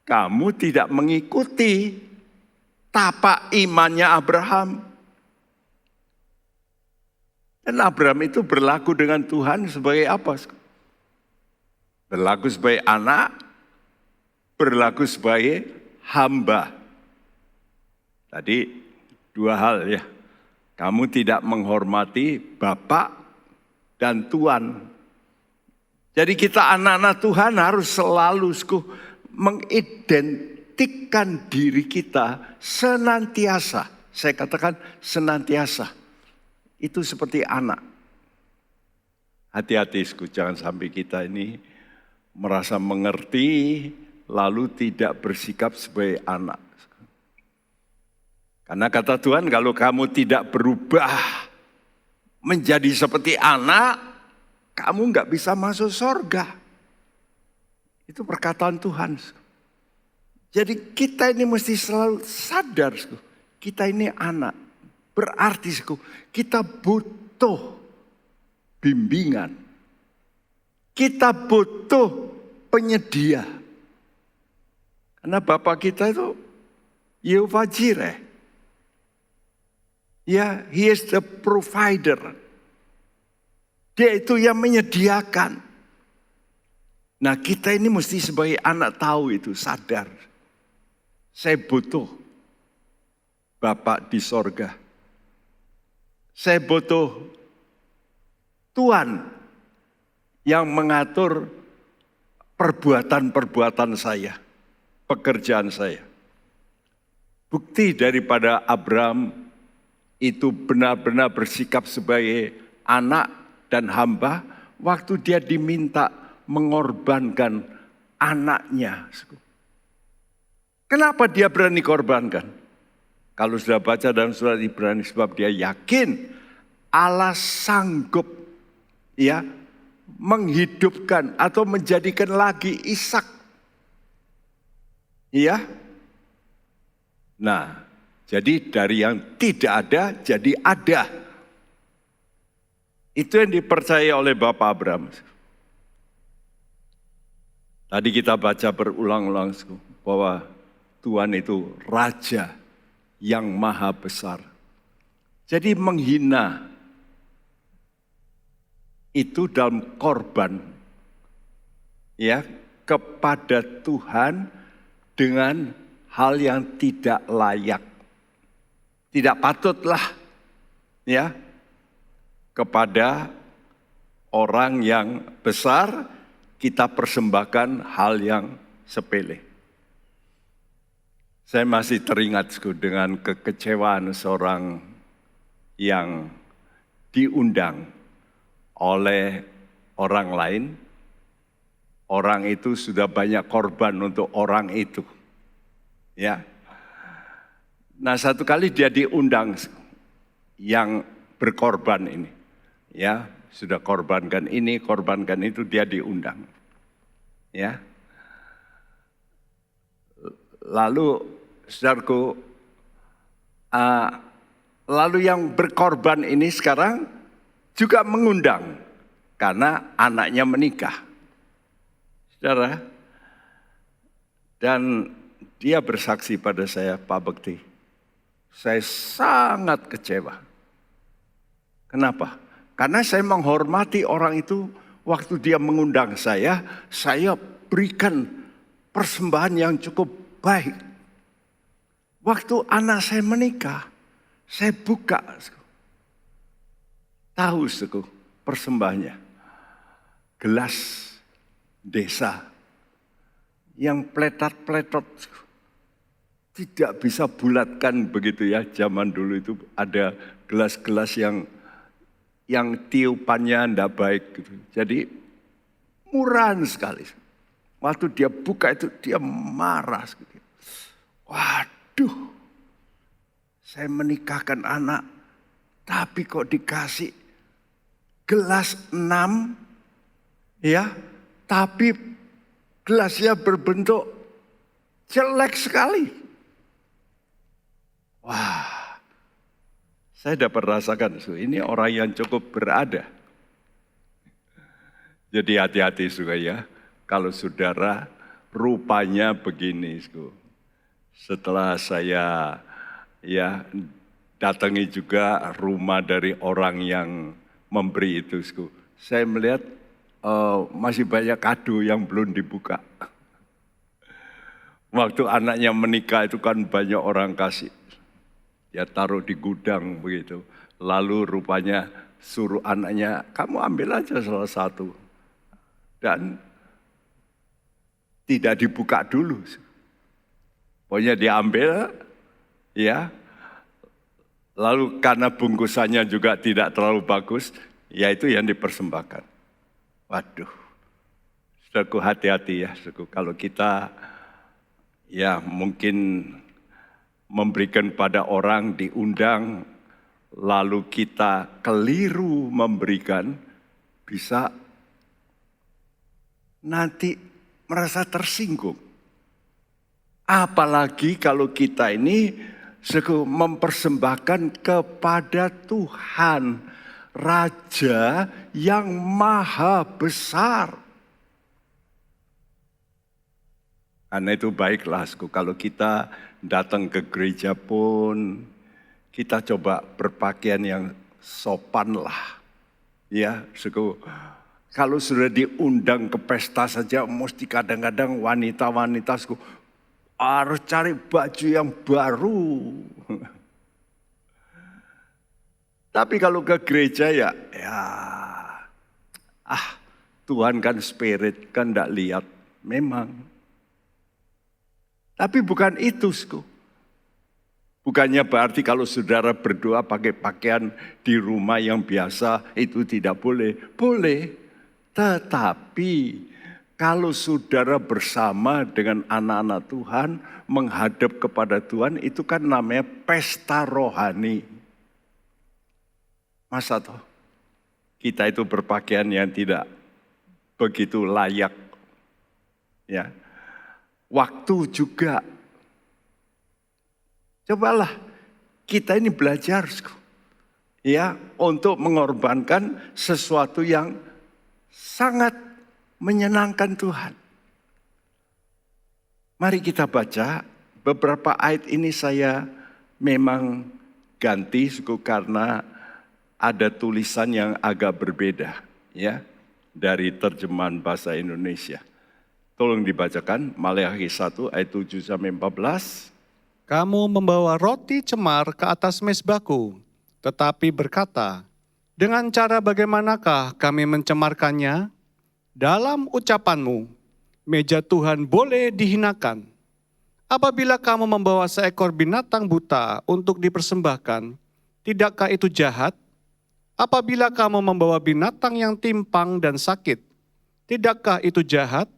kamu tidak mengikuti tapak imannya Abraham. Dan Abraham itu berlaku dengan Tuhan sebagai apa? Berlaku sebagai anak, berlaku sebagai hamba. Tadi dua hal ya. Kamu tidak menghormati Bapak dan Tuhan. Jadi kita anak-anak Tuhan harus selalu mengidentikan diri kita senantiasa. Saya katakan senantiasa. Itu seperti anak. Hati-hati jangan sampai kita ini merasa mengerti lalu tidak bersikap sebagai anak. Karena kata Tuhan kalau kamu tidak berubah menjadi seperti anak, kamu nggak bisa masuk surga. Itu perkataan Tuhan. Jadi kita ini mesti selalu sadar, kita ini anak. Berarti kita butuh bimbingan. Kita butuh penyedia. Karena Bapak kita itu Yehovah Jireh. Ya, He is the provider. Dia itu yang menyediakan. Nah kita ini mesti sebagai anak tahu itu, sadar. Saya butuh Bapak di sorga. Saya butuh Tuhan yang mengatur perbuatan-perbuatan saya, pekerjaan saya. Bukti daripada Abraham itu benar-benar bersikap sebagai anak dan hamba waktu dia diminta mengorbankan anaknya. Kenapa dia berani korbankan? Kalau sudah baca dalam surat Ibrani, sebab dia yakin Allah sanggup ya menghidupkan atau menjadikan lagi Ishak. Iya? Nah, jadi dari yang tidak ada jadi ada. Itu yang dipercaya oleh Bapak Abraham. Tadi kita baca berulang-ulang bahwa Tuhan itu Raja yang maha besar. Jadi menghina itu dalam korban ya kepada Tuhan dengan hal yang tidak layak. Tidak patutlah ya kepada orang yang besar kita persembahkan hal yang sepele. Saya masih teringat dengan kekecewaan seorang yang diundang oleh orang lain. Orang itu sudah banyak korban untuk orang itu. Ya. Nah, satu kali dia diundang yang berkorban ini. Ya, sudah korbankan ini, korbankan itu, dia diundang. Ya. Lalu saudaraku, lalu yang berkorban ini sekarang juga mengundang karena anaknya menikah. Saudara, dan dia bersaksi pada saya, Pak Bekti, saya sangat kecewa. Kenapa? Karena saya menghormati orang itu, waktu dia mengundang saya berikan persembahan yang cukup baik. Waktu anak saya menikah, saya buka. Tahu persembahannya. Gelas desa yang pletot-pletot. Tidak bisa bulatkan begitu ya. Zaman dulu itu ada gelas-gelas yang tiupannya tidak baik. Gitu. Jadi murahan sekali. Waktu dia buka itu dia marah. Gitu. Waduh, saya menikahkan anak, tapi kok dikasih gelas 6, ya, tapi gelasnya berbentuk jelek sekali. Wah, saya dapat rasakan, ini orang yang cukup berada. Jadi hati-hati juga ya, kalau saudara rupanya begini. Setelah saya ya datangi juga rumah dari orang yang memberi itu, saya melihat masih banyak kado yang belum dibuka. Waktu anaknya menikah itu kan banyak orang kasih. Ya taruh di gudang begitu. Lalu rupanya suruh anaknya, kamu ambil aja salah satu. Dan tidak dibuka dulu. Pokoknya diambil, ya. Lalu karena bungkusannya juga tidak terlalu bagus, ya itu yang dipersembahkan. Waduh, saudaraku hati-hati ya, saudaraku. Kalau kita ya mungkin memberikan pada orang diundang, lalu kita keliru memberikan, bisa nanti merasa tersinggung. Apalagi kalau kita ini mempersembahkan kepada Tuhan, Raja yang maha besar. Karena itu baiklah, kalau kita datang ke gereja pun, kita coba berpakaian yang sopan lah. Ya, kalau sudah diundang ke pesta saja, mesti kadang-kadang wanita-wanita harus cari baju yang baru. Tapi kalau ke gereja ya Tuhan kan spirit, kan tidak lihat, memang. Tapi bukan itu, Bukannya berarti kalau saudara berdoa pakai pakaian di rumah yang biasa, itu tidak boleh. Boleh, tetapi kalau saudara bersama dengan anak-anak Tuhan, menghadap kepada Tuhan, itu kan namanya pesta rohani. Masa toh kita itu berpakaian yang tidak begitu layak. Ya. Waktu juga. Cobalah kita ini belajar ya untuk mengorbankan sesuatu yang sangat menyenangkan Tuhan. Mari kita baca beberapa ayat ini, saya memang ganti karena ada tulisan yang agak berbeda ya dari terjemahan bahasa Indonesia. Tolong dibacakan Maleakhi 1 ayat 7 sampai 14. Kamu membawa roti cemar ke atas mezbahku, tetapi berkata, dengan cara bagaimanakah kami mencemarkannya? Dalam ucapanmu, meja Tuhan boleh dihinakan. Apabila kamu membawa seekor binatang buta untuk dipersembahkan, tidakkah itu jahat? Apabila kamu membawa binatang yang timpang dan sakit, tidakkah itu jahat?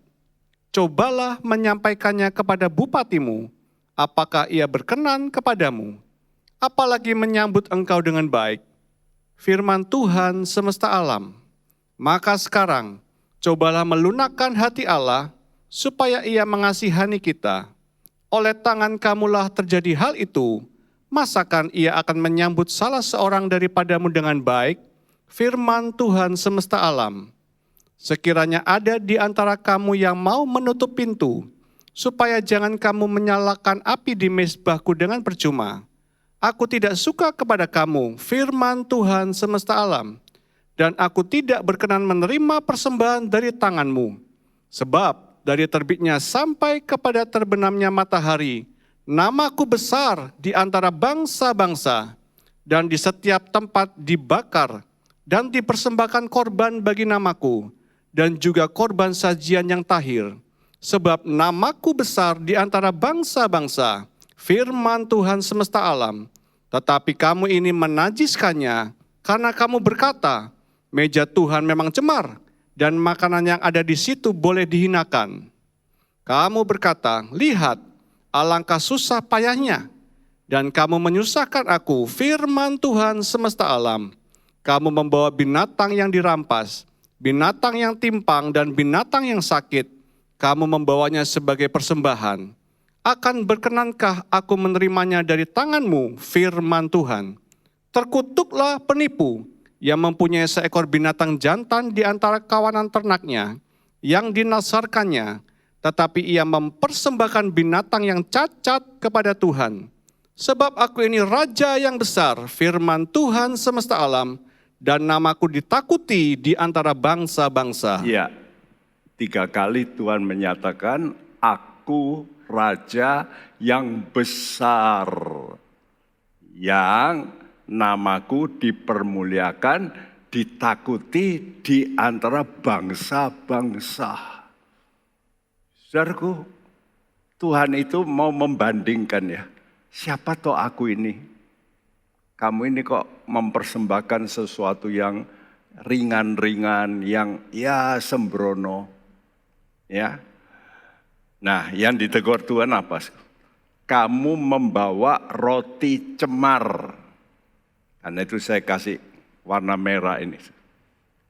Cobalah menyampaikannya kepada bupatimu, apakah ia berkenan kepadamu? Apalagi menyambut engkau dengan baik. Firman Tuhan semesta alam. Maka sekarang, cobalah melunakkan hati Allah, supaya ia mengasihani kita. Oleh tangan kamulah terjadi hal itu, masakan ia akan menyambut salah seorang daripadamu dengan baik? Firman Tuhan semesta alam. Sekiranya ada di antara kamu yang mau menutup pintu, supaya jangan kamu menyalakan api di mezbahku dengan percuma. Aku tidak suka kepada kamu, firman Tuhan semesta alam, dan aku tidak berkenan menerima persembahan dari tanganmu. Sebab dari terbitnya sampai kepada terbenamnya matahari, namaku besar di antara bangsa-bangsa, dan di setiap tempat dibakar, dan dipersembahkan korban bagi namaku, dan juga korban sajian yang tahir. Sebab namaku besar di antara bangsa-bangsa, firman Tuhan semesta alam. Tetapi kamu ini menajiskannya, karena kamu berkata, meja Tuhan memang cemar, dan makanan yang ada di situ boleh dihinakan. Kamu berkata, lihat, alangkah susah payahnya, dan kamu menyusahkan aku, firman Tuhan semesta alam. Kamu membawa binatang yang dirampas, binatang yang timpang dan binatang yang sakit, kamu membawanya sebagai persembahan. Akan berkenankah aku menerimanya dari tanganmu, firman Tuhan? Terkutuklah penipu yang mempunyai seekor binatang jantan di antara kawanan ternaknya, yang dinasarkannya, tetapi ia mempersembahkan binatang yang cacat kepada Tuhan. Sebab aku ini Raja yang besar, firman Tuhan semesta alam, dan namaku ditakuti di antara bangsa-bangsa. Ya, 3 kali Tuhan menyatakan, aku Raja yang besar, yang namaku dipermuliakan, ditakuti di antara bangsa-bangsa. Saudaraku, Tuhan itu mau membandingkan ya, siapa toh aku ini? Kamu ini kok mempersembahkan sesuatu yang ringan-ringan, yang ya sembrono. Ya. Nah, yang ditegur Tuhan apa? Kamu membawa roti cemar. Karena itu saya kasih warna merah ini.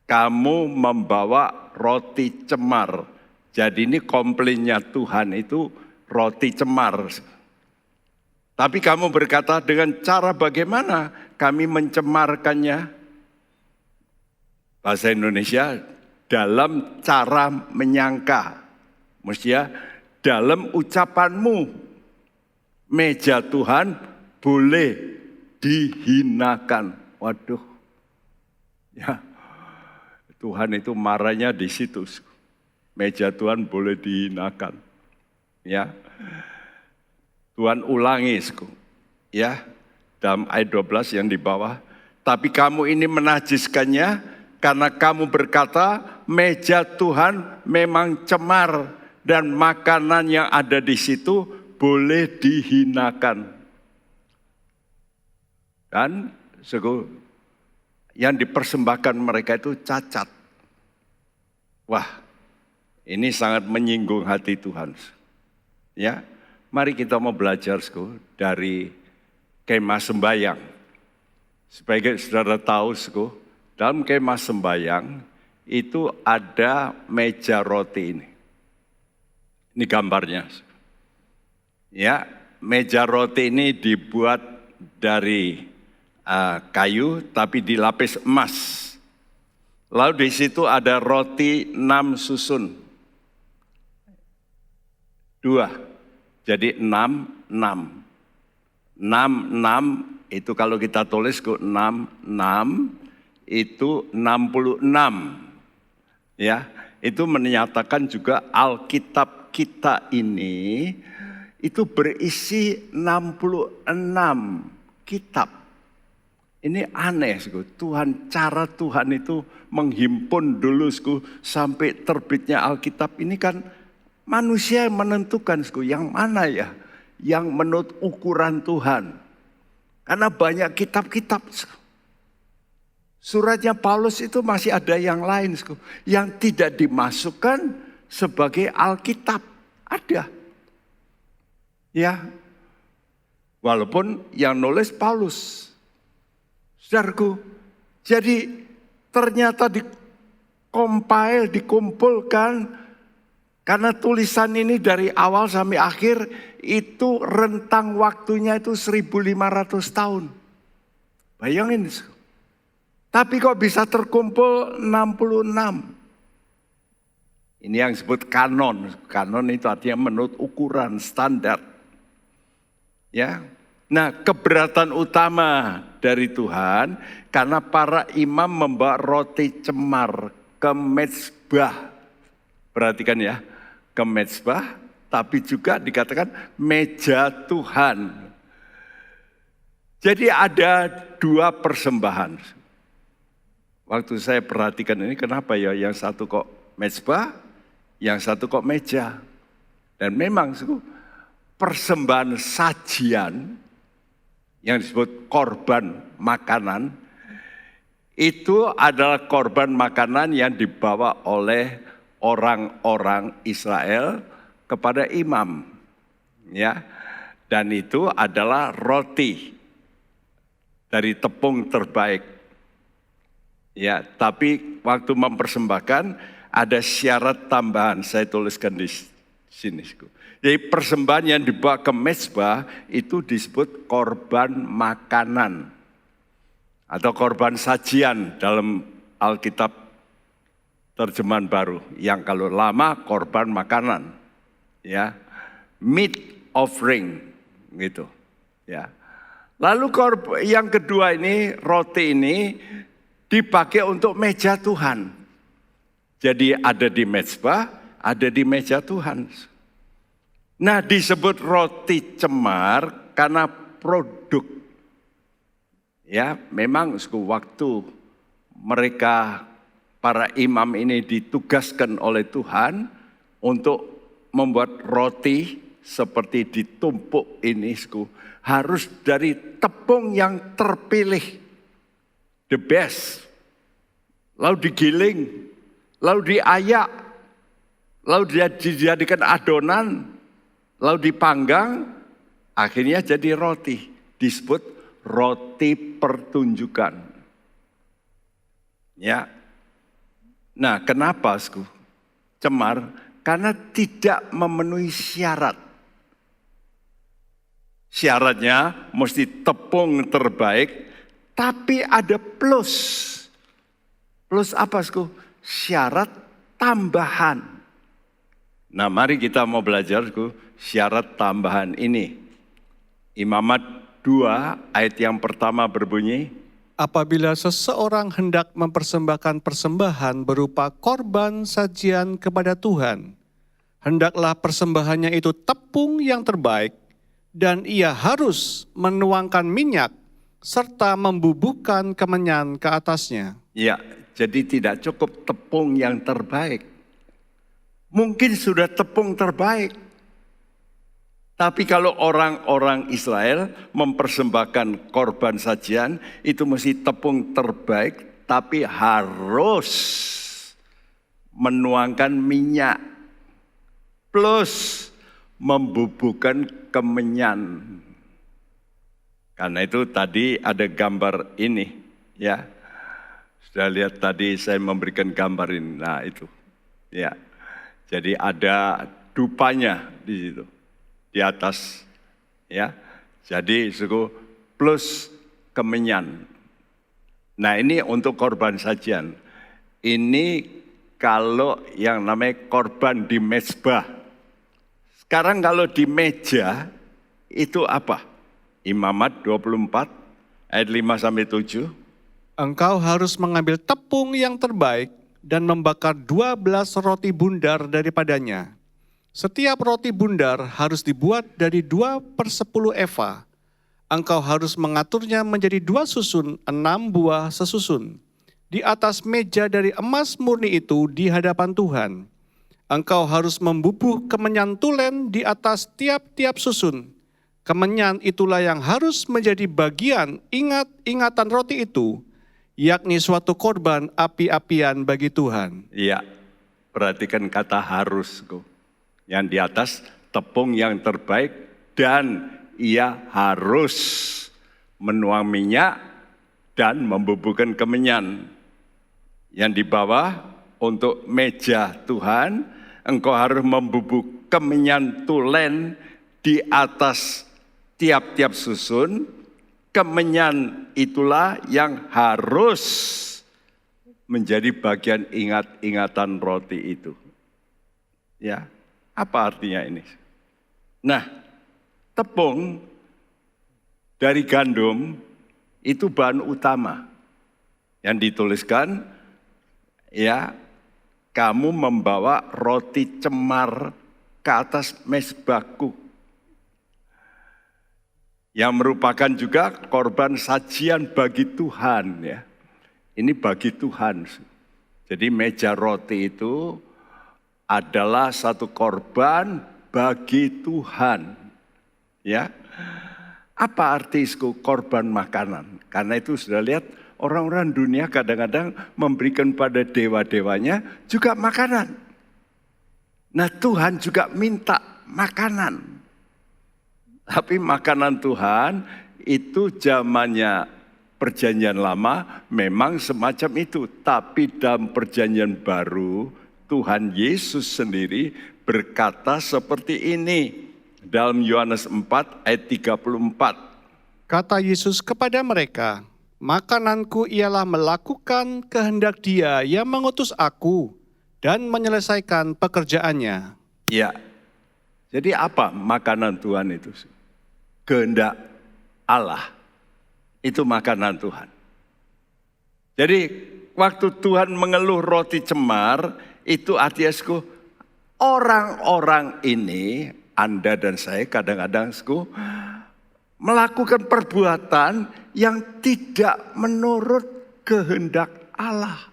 Kamu membawa roti cemar. Jadi ini komplainnya Tuhan itu roti cemar. Tapi kamu berkata, dengan cara bagaimana kami mencemarkannya? Bahasa Indonesia, dalam cara menyangka. Mestinya dalam ucapanmu, meja Tuhan boleh dihinakan. Waduh, ya Tuhan itu marahnya di situ. Meja Tuhan boleh dihinakan. Ya. Tuhan ulangi, ya, dalam ayat 12 yang di bawah. Tapi kamu ini menajiskannya karena kamu berkata, meja Tuhan memang cemar dan makanan yang ada di situ boleh dihinakan. Dan yang dipersembahkan mereka itu cacat. Wah, ini sangat menyinggung hati Tuhan. Ya. Mari kita mau belajar dari kemah sembahyang. Sebagai saudara tahu, dalam kemah sembahyang itu ada meja roti ini. Ini gambarnya. Ya, meja roti ini dibuat dari kayu tapi dilapis emas. Lalu di situ ada roti 6 susun. 2. Jadi 6, 6. 6 itu kalau kita tulis 6 itu 66. Ya, itu menyatakan juga Alkitab kita ini itu berisi 66 kitab. Ini aneh, cara Tuhan itu menghimpun dulu sampai terbitnya Alkitab ini kan manusia yang menentukan yang mana ya yang menurut ukuran Tuhan. Karena banyak kitab-kitab. Suratnya Paulus itu masih ada yang lain yang tidak dimasukkan sebagai Alkitab. Ada. Ya. Walaupun yang nulis Paulus. Saudaraku, jadi ternyata dikumpulkan karena tulisan ini dari awal sampai akhir itu rentang waktunya itu 1500 tahun. Bayangin. Tapi kok bisa terkumpul 66? Ini yang disebut kanon. Kanon itu artinya menurut ukuran standar. Ya. Nah, keberatan utama dari Tuhan karena para imam membawa roti cemar ke mezbah. Perhatikan ya, ke mezbah, tapi juga dikatakan meja Tuhan. Jadi ada 2 persembahan. Waktu saya perhatikan ini kenapa ya yang satu kok mezbah, yang satu kok meja. Dan memang persembahan sajian yang disebut korban makanan itu adalah korban makanan yang dibawa oleh orang-orang Israel kepada imam, ya, dan itu adalah roti dari tepung terbaik, ya. Tapi waktu mempersembahkan ada syarat tambahan, saya tuliskan di sini. Jadi persembahan yang dibawa ke mezbah itu disebut korban makanan atau korban sajian dalam Alkitab terjemahan baru, yang kalau lama korban makanan, ya, meat offering gitu, ya. Lalu yang kedua ini roti ini dipakai untuk meja Tuhan. Jadi ada di mezbah, ada di meja Tuhan. Nah, disebut roti cemar karena produk. Ya, memang waktu mereka para imam ini ditugaskan oleh Tuhan untuk membuat roti seperti ditumpuk ini, harus dari tepung yang terpilih, the best. Lalu digiling, lalu diayak, lalu dijadikan adonan, lalu dipanggang, akhirnya jadi roti. Disebut roti pertunjukan. Ya. Nah, kenapa cemar? Karena tidak memenuhi syarat. Syaratnya mesti tepung terbaik, tapi ada plus. Plus apa? Syarat tambahan. Nah, mari kita mau belajar syarat tambahan ini. Imamat 2 ayat yang pertama berbunyi, apabila seseorang hendak mempersembahkan persembahan berupa korban sajian kepada Tuhan, hendaklah persembahannya itu tepung yang terbaik, dan ia harus menuangkan minyak serta membubuhkan kemenyan ke atasnya. Ya, jadi tidak cukup tepung yang terbaik. Mungkin sudah tepung terbaik. Tapi kalau orang-orang Israel mempersembahkan korban sajian, itu mesti tepung terbaik, tapi harus menuangkan minyak. Plus membubuhkan kemenyan. Karena itu tadi ada gambar ini, ya. Sudah lihat tadi saya memberikan gambar ini. Nah itu. Ya. Jadi ada dupanya di situ. Di atas. Ya. Jadi suku plus kemenyan. Nah ini untuk korban sajian. Ini kalau yang namanya korban di mezbah. Sekarang kalau di meja itu apa? Imamat 24 ayat 5-7. Engkau harus mengambil tepung yang terbaik dan membakar 12 roti bundar daripadanya. Setiap roti bundar harus dibuat dari 2/10 eva. Engkau harus mengaturnya menjadi 2 susun, 6 buah sesusun. Di atas meja dari emas murni itu di hadapan Tuhan. Engkau harus membubuh kemenyan tulen di atas tiap-tiap susun. Kemenyan itulah yang harus menjadi bagian ingatan roti itu, yakni suatu korban api-apian bagi Tuhan. Iya, perhatikan kata harus. Yang di atas tepung yang terbaik dan ia harus menuang minyak dan membubuhkan kemenyan. Yang di bawah untuk meja Tuhan, engkau harus membubuh kemenyan tulen di atas tiap-tiap susun. Kemenyan itulah yang harus menjadi bagian ingatan roti itu. Ya, apa artinya ini? Nah, tepung dari gandum itu bahan utama yang dituliskan, ya, kamu membawa roti cemar ke atas mezbahku. Yang merupakan juga korban sajian bagi Tuhan, ya. Ini bagi Tuhan. Jadi meja roti itu adalah satu korban bagi Tuhan. Ya. Apa arti korban makanan? Karena itu sudah lihat orang-orang dunia kadang-kadang memberikan pada dewa-dewanya juga makanan. Nah Tuhan juga minta makanan. Tapi makanan Tuhan itu zamannya perjanjian lama memang semacam itu. Tapi dalam perjanjian baru Tuhan Yesus sendiri berkata seperti ini. Dalam Yohanes 4 ayat 34. Kata Yesus kepada mereka, makananku ialah melakukan kehendak Dia yang mengutus aku dan menyelesaikan pekerjaannya. Ya, jadi apa makanan Tuhan itu? Kehendak Allah, itu makanan Tuhan. Jadi waktu Tuhan mengeluh roti cemar, itu artinya orang-orang ini, Anda dan saya kadang-kadang melakukan perbuatan yang tidak menurut kehendak Allah.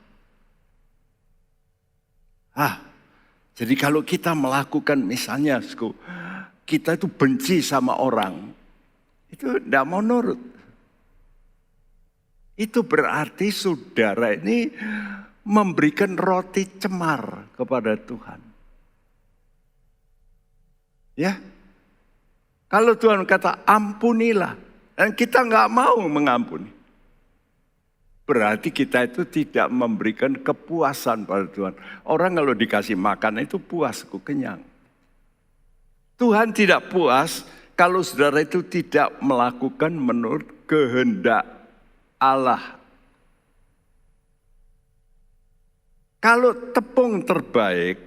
Jadi kalau kita melakukan misalnya, kita itu benci sama orang, itu tidak mau nurut. Itu berarti saudara ini memberikan roti cemar kepada Tuhan. Ya, kalau Tuhan kata ampunilah, dan kita nggak mau mengampuni, berarti kita itu tidak memberikan kepuasan pada Tuhan. Orang kalau dikasih makan itu puas, kenyang. Tuhan tidak puas kalau saudara itu tidak melakukan menurut kehendak Allah. Kalau tepung terbaik,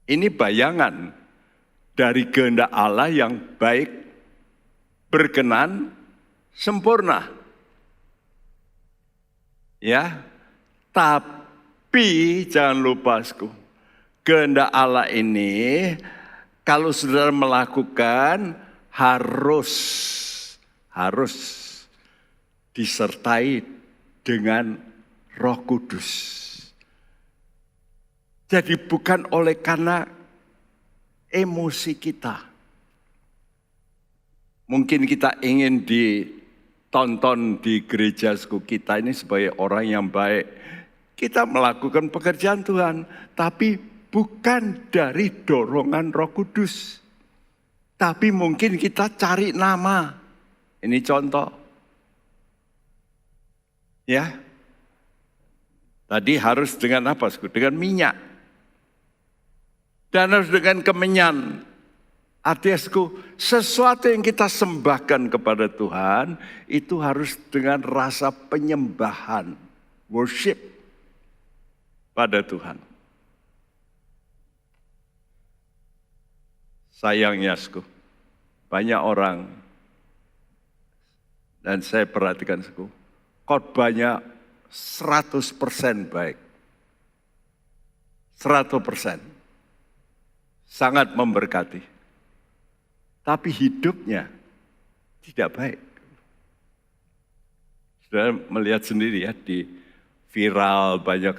ini bayangan dari kehendak Allah yang baik, berkenan, sempurna. Ya, tapi jangan lupa, kehendak Allah ini kalau saudara melakukan harus disertai dengan Roh Kudus. Jadi bukan oleh karena emosi kita. Mungkin kita ingin ditonton di gereja kita ini sebagai orang yang baik. Kita melakukan pekerjaan Tuhan, tapi bukan dari dorongan Roh Kudus. Tapi mungkin kita cari nama. Ini contoh. Ya, Tadi harus dengan apa? Dengan minyak. Dan harus dengan kemenyan. Artinya sesuatu yang kita sembahkan kepada Tuhan itu harus dengan rasa penyembahan, worship pada Tuhan. Sayangnya, banyak orang, dan saya perhatikan, khotbahnya 100% baik. 100%. Sangat memberkati. Tapi hidupnya tidak baik. Sudah melihat sendiri ya di viral banyak.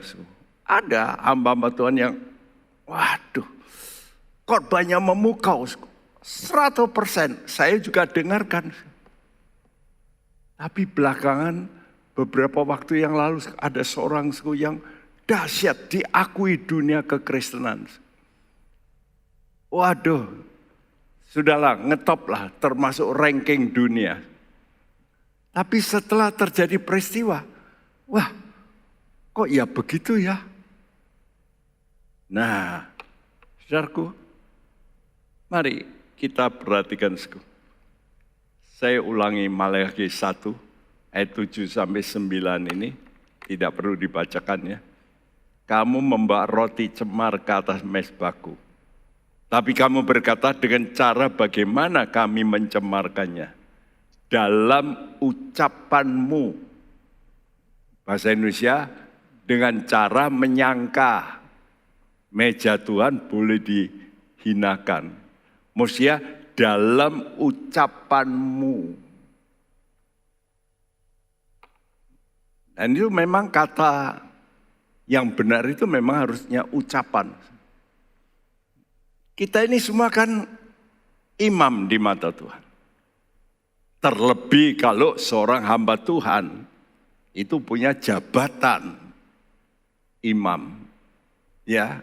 Ada hamba-hamba Tuhan yang, waduh, khotbahnya memukau. 100%. Saya juga dengarkan. Tapi belakangan beberapa waktu yang lalu ada seorang yang dahsyat diakui dunia kekristenan. Waduh, sudahlah ngetop lah termasuk ranking dunia. Tapi setelah terjadi peristiwa, wah kok ya begitu ya? Nah, saudaraku, mari kita perhatikan. Saya ulangi Maleakhi 1 ayat 7 sampai 9 ini, tidak perlu dibacakan ya. Kamu membawa roti cemar ke atas mezbahku. Tapi kamu berkata dengan cara bagaimana kami mencemarkannya. Dalam ucapanmu. Bahasa Indonesia, dengan cara menyangka meja Tuhan boleh dihinakan. Maksudnya dalam ucapanmu. Dan itu memang kata yang benar itu memang harusnya ucapan. Kita ini semua kan imam di mata Tuhan. Terlebih kalau seorang hamba Tuhan itu punya jabatan imam. Ya.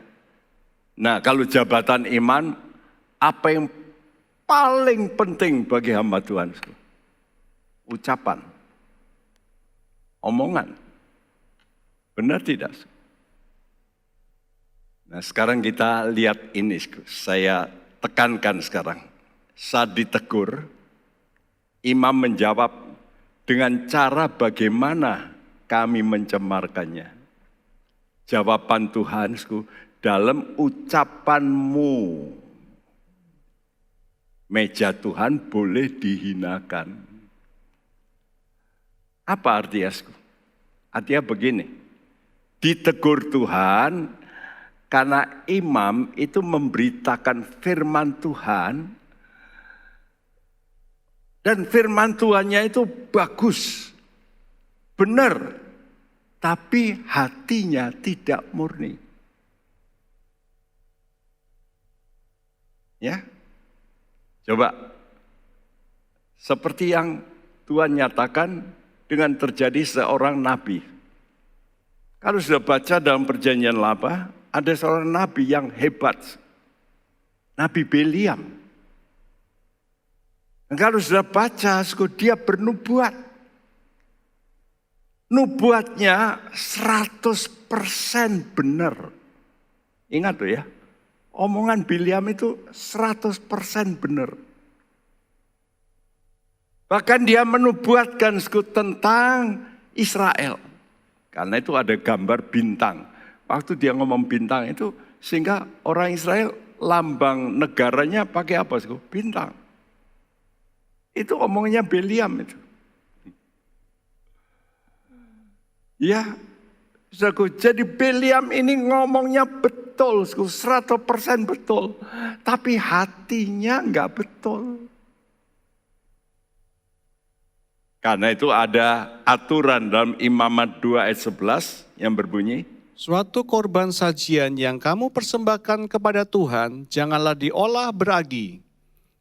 Nah, kalau jabatan imam, apa yang paling penting bagi hamba Tuhan? Ucapan. Omongan. Benar tidak? Nah, sekarang kita lihat ini, saya tekankan sekarang. Saat ditegur, imam menjawab dengan cara bagaimana kami mencemarkannya. Jawaban Tuhan, dalam ucapanmu, meja Tuhan boleh dihinakan. Apa artinya? Artinya begini, ditegur Tuhan, karena imam itu memberitakan firman Tuhan, dan firman Tuhannya itu bagus, benar, tapi hatinya tidak murni. Ya, coba seperti yang Tuhan nyatakan dengan terjadi seorang nabi. Kalau sudah baca dalam Perjanjian Lama, ada seorang nabi yang hebat. Nabi Biliam. Dan kalau sudah baca, dia bernubuat. Nubuatnya 100% benar. Ingat tuh ya, omongan Biliam itu 100% benar. Bahkan dia menubuatkan tentang Israel. Karena itu ada gambar bintang. Waktu dia ngomong bintang itu, sehingga orang Israel lambang negaranya pakai apa? Bintang. Itu omongnya Biliam itu. Ya, jadi Biliam ini ngomongnya betul, 100% betul. Tapi hatinya enggak betul. Karena itu ada aturan dalam Imamat 2 ayat 11 yang berbunyi, Suatu korban sajian yang kamu persembahkan kepada Tuhan, janganlah diolah beragi.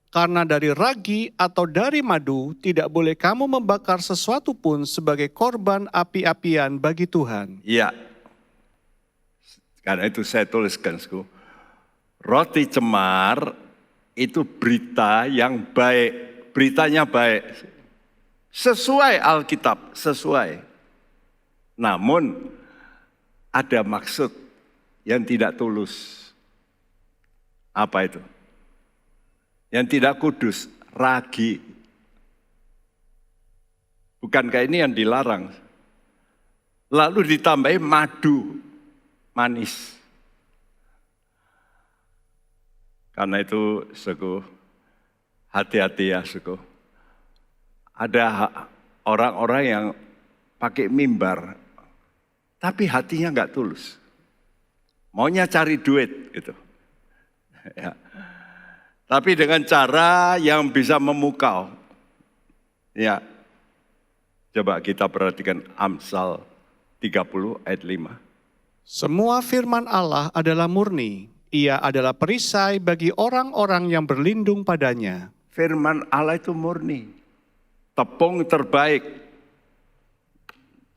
Karena dari ragi atau dari madu, tidak boleh kamu membakar sesuatu pun sebagai korban api-apian bagi Tuhan. Iya. Karena itu saya tuliskan, roti cemar itu berita yang baik. Beritanya baik. Sesuai Alkitab, sesuai. Namun, ada maksud yang tidak tulus. Apa itu? Yang tidak kudus, ragi. Bukankah ini yang dilarang? Lalu ditambahi madu, manis. Karena itu, suku, hati-hati ya, suku. Ada orang-orang yang pakai mimbar, tapi hatinya nggak tulus. Maunya cari duit, gitu. Ya. Tapi dengan cara yang bisa memukau. Ya. Coba kita perhatikan Amsal 30 ayat 5. Semua firman Allah adalah murni. Ia adalah perisai bagi orang-orang yang berlindung padanya. Firman Allah itu murni. Tepung terbaik.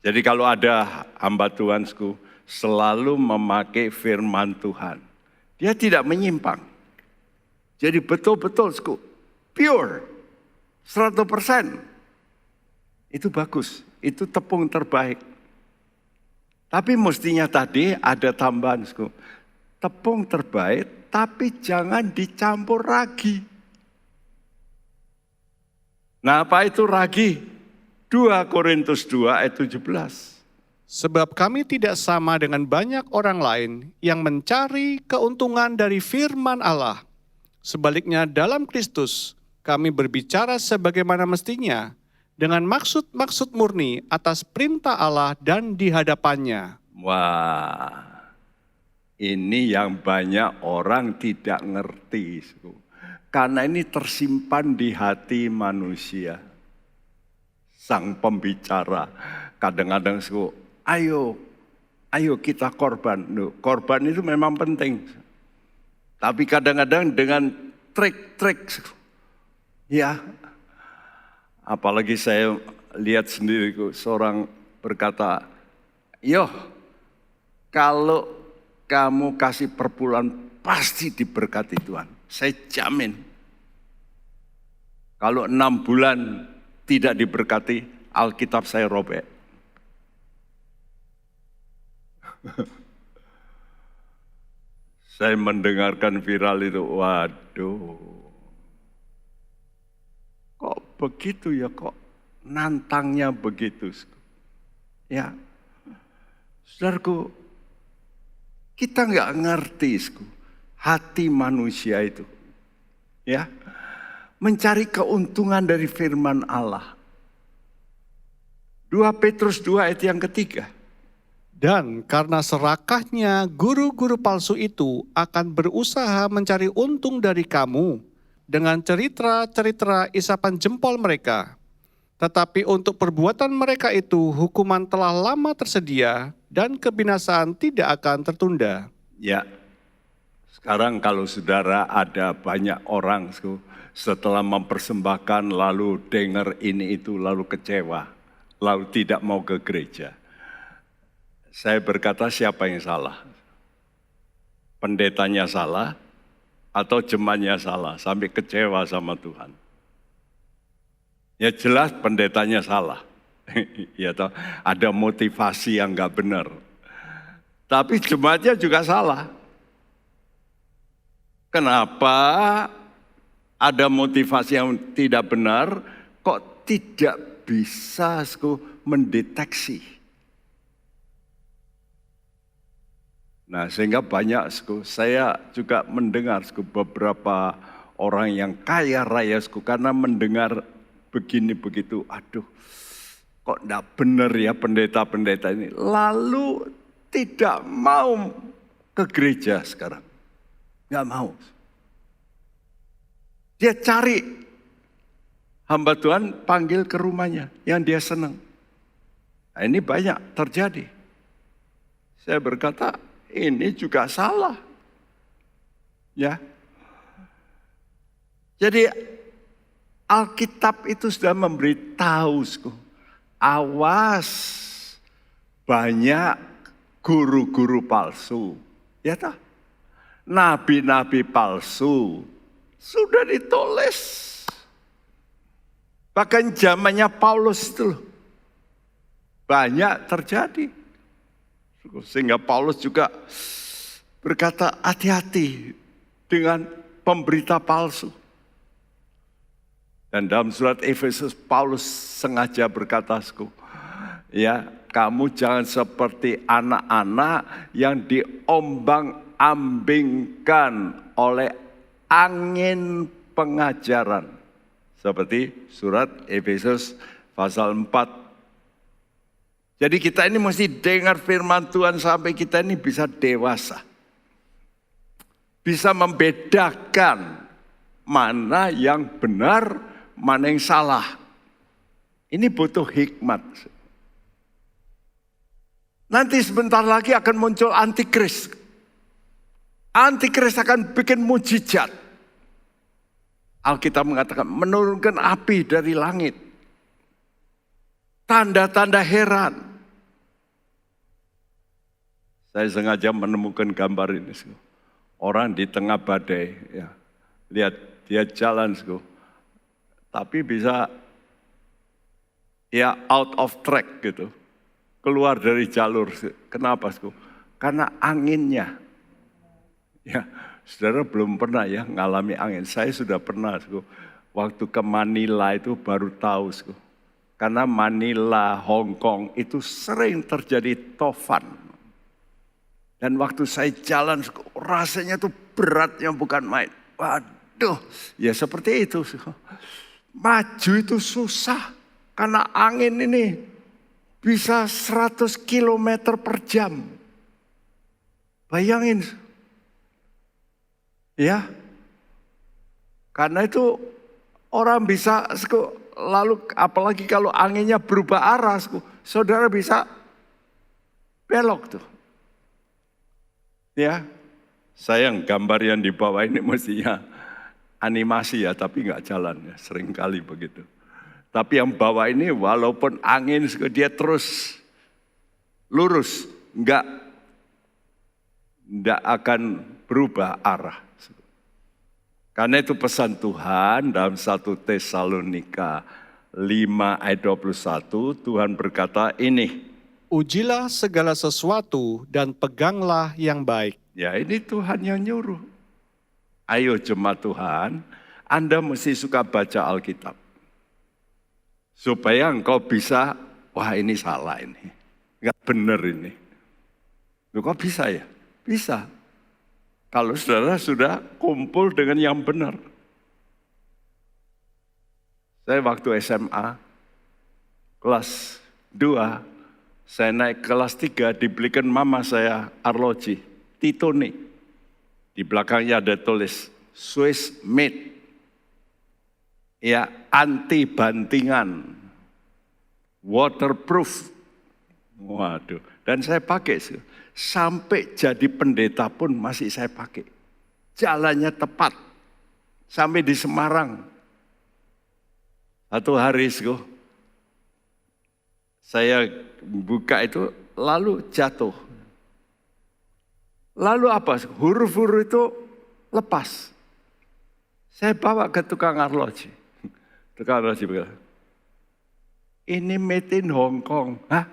Jadi kalau ada hamba Tuhanku selalu memakai firman Tuhan. Dia tidak menyimpang. Jadi betul-betul pure. 100%. Itu bagus. Itu tepung terbaik. Tapi mestinya tadi ada tambahan. Tepung terbaik tapi jangan dicampur ragi. Nah apa itu ragi? 2 Korintus 2 ayat 17. Sebab kami tidak sama dengan banyak orang lain yang mencari keuntungan dari firman Allah. Sebaliknya dalam Kristus kami berbicara sebagaimana mestinya dengan maksud-maksud murni atas perintah Allah dan di hadapannya. Wah, ini yang banyak orang tidak ngerti. Karena ini tersimpan di hati manusia. Sang pembicara kadang-kadang ayo kita korban. Korban itu memang penting. Tapi kadang-kadang dengan trik-trik. Ya, apalagi saya lihat sendiri seorang berkata, kalau kamu kasih perpuluhan pasti diberkati Tuhan. Saya jamin. Kalau 6 bulan tidak diberkati, Alkitab saya robek. Saya mendengarkan viral itu, waduh. Kok begitu ya, kok nantangnya begitu. Ya, saudaraku, kita nggak ngerti hati manusia itu. Ya, mencari keuntungan dari firman Allah. 2 Petrus 2 ayat yang ketiga. Dan karena serakahnya guru-guru palsu itu akan berusaha mencari untung dari kamu dengan cerita-cerita isapan jempol mereka. Tetapi untuk perbuatan mereka itu hukuman telah lama tersedia dan kebinasaan tidak akan tertunda. Ya, sekarang kalau saudara ada banyak orang setelah mempersembahkan lalu dengar ini itu lalu kecewa, lalu tidak mau ke gereja. Saya berkata siapa yang salah? Pendetanya salah atau jemaatnya salah sampai kecewa sama Tuhan? Ya jelas pendetanya salah. Ya toh, ada motivasi yang enggak benar. Tapi jemaatnya juga salah. Kenapa ada motivasi yang tidak benar kok tidak bisa mendeteksi? Nah sehingga banyak, saya juga mendengar beberapa orang yang kaya raya karena mendengar begini begitu, aduh kok enggak benar ya pendeta-pendeta ini. Lalu tidak mau ke gereja sekarang, enggak mau. Dia cari hamba Tuhan panggil ke rumahnya yang dia senang. Nah, ini banyak terjadi. Saya berkata, ini juga salah. Ya. Jadi Alkitab itu sudah memberitahu, awas banyak guru-guru palsu. Ya tak? Nabi-nabi palsu sudah ditulis. Bahkan zamannya Paulus itu banyak terjadi. Sehingga Paulus juga berkata hati-hati dengan pemberita palsu. Dan dalam surat Efesus Paulus sengaja berkata, ya, kamu jangan seperti anak-anak yang diombang-ambingkan oleh angin pengajaran. Seperti surat Efesus pasal 4. Jadi kita ini mesti dengar firman Tuhan sampai kita ini bisa dewasa. Bisa membedakan mana yang benar, mana yang salah. Ini butuh hikmat. Nanti sebentar lagi akan muncul antikris. Antikris akan bikin mujizat. Alkitab mengatakan menurunkan api dari langit. Tanda-tanda heran. Saya sengaja menemukan gambar ini. Orang di tengah badai. Ya. Lihat dia jalan. Tapi bisa ya out of track gitu. Keluar dari jalur. Kenapa? Karena anginnya. Ya, saudara belum pernah ya ngalami angin. Saya sudah pernah. Waktu ke Manila itu baru tahu. Karena Manila, Hong Kong itu sering terjadi tofan. Dan waktu saya jalan, rasanya tuh beratnya bukan main. Waduh, ya seperti itu. Maju itu susah. Karena angin ini bisa 100 km per jam. Bayangin. Ya. Karena itu orang bisa, lalu apalagi kalau anginnya berubah arah, saudara bisa belok tuh. Ya, sayang gambar yang di bawah ini mestinya animasi ya, tapi nggak jalan ya, seringkali begitu. Tapi yang bawah ini walaupun angin dia terus lurus, nggak akan berubah arah. Karena itu pesan Tuhan dalam 1 Tesalonika 5 ayat 21, Tuhan berkata ini. Ujilah segala sesuatu dan peganglah yang baik. Ya ini Tuhan yang nyuruh. Ayo jemaat Tuhan, Anda mesti suka baca Alkitab. Supaya engkau bisa, wah ini salah ini. Enggak benar ini. Loh kok bisa ya? Bisa. Kalau saudara sudah kumpul dengan yang benar. Saya waktu SMA, kelas 2, saya naik kelas 3, dibelikan mama saya arloji, Titoni. Di belakangnya ada tulis, Swiss made. Ya, anti bantingan. Waterproof. Waduh, dan saya pakai. Sampai jadi pendeta pun masih saya pakai. Jalannya tepat. Sampai di Semarang. Satu hari, saya buka itu lalu jatuh. Lalu apa? Huruf-huruf itu lepas. Saya bawa ke tukang arloji. Tukang arloji berkata, ini made in Hong Kong. Hah?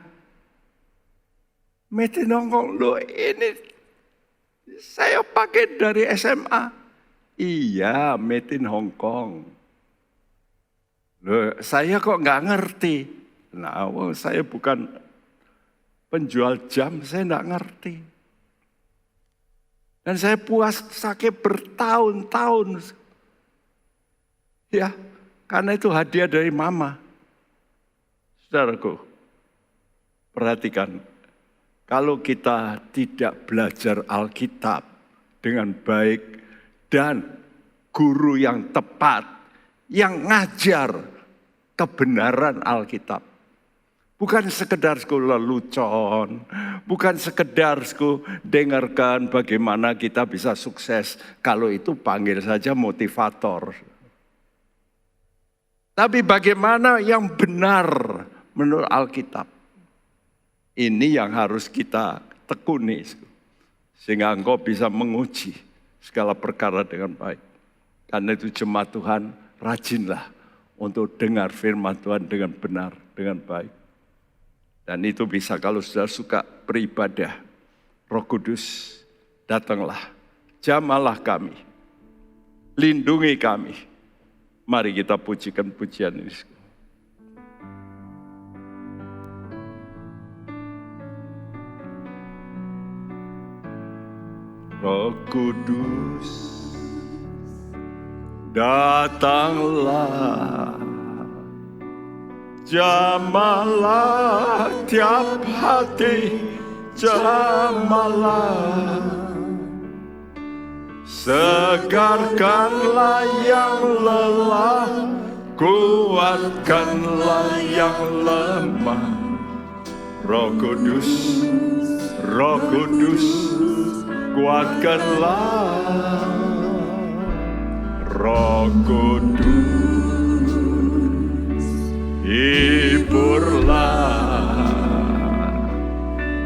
Made in Hong Kong? Loh ini saya pakai dari SMA. Iya, made in Hong Kong. Loh saya kok nggak ngerti. Nah, saya bukan penjual jam, saya enggak ngerti. Dan saya puas sakit bertahun-tahun. Ya, karena itu hadiah dari mama. Saudaraku, perhatikan. Kalau kita tidak belajar Alkitab dengan baik dan guru yang tepat, yang ngajar kebenaran Alkitab. Bukan sekedar lelucon, bukan sekedar dengarkan bagaimana kita bisa sukses. Kalau itu panggil saja motivator. Tapi bagaimana yang benar menurut Alkitab. Ini yang harus kita tekuni. Sehingga engkau bisa menguji segala perkara dengan baik. Karena itu jemaat Tuhan, rajinlah untuk dengar firman Tuhan dengan benar, dengan baik. Dan itu bisa kalau sudah suka beribadah. Roh Kudus, datanglah, jamahlah kami, lindungi kami. Mari kita pujikan pujian ini. Roh Kudus, datanglah, jamahlah tiap hati, jamahlah, segarkanlah yang lelah, kuatkanlah yang lemah. Roh Kudus, Roh Kudus, kuatkanlah. Roh Kudus, hiburlah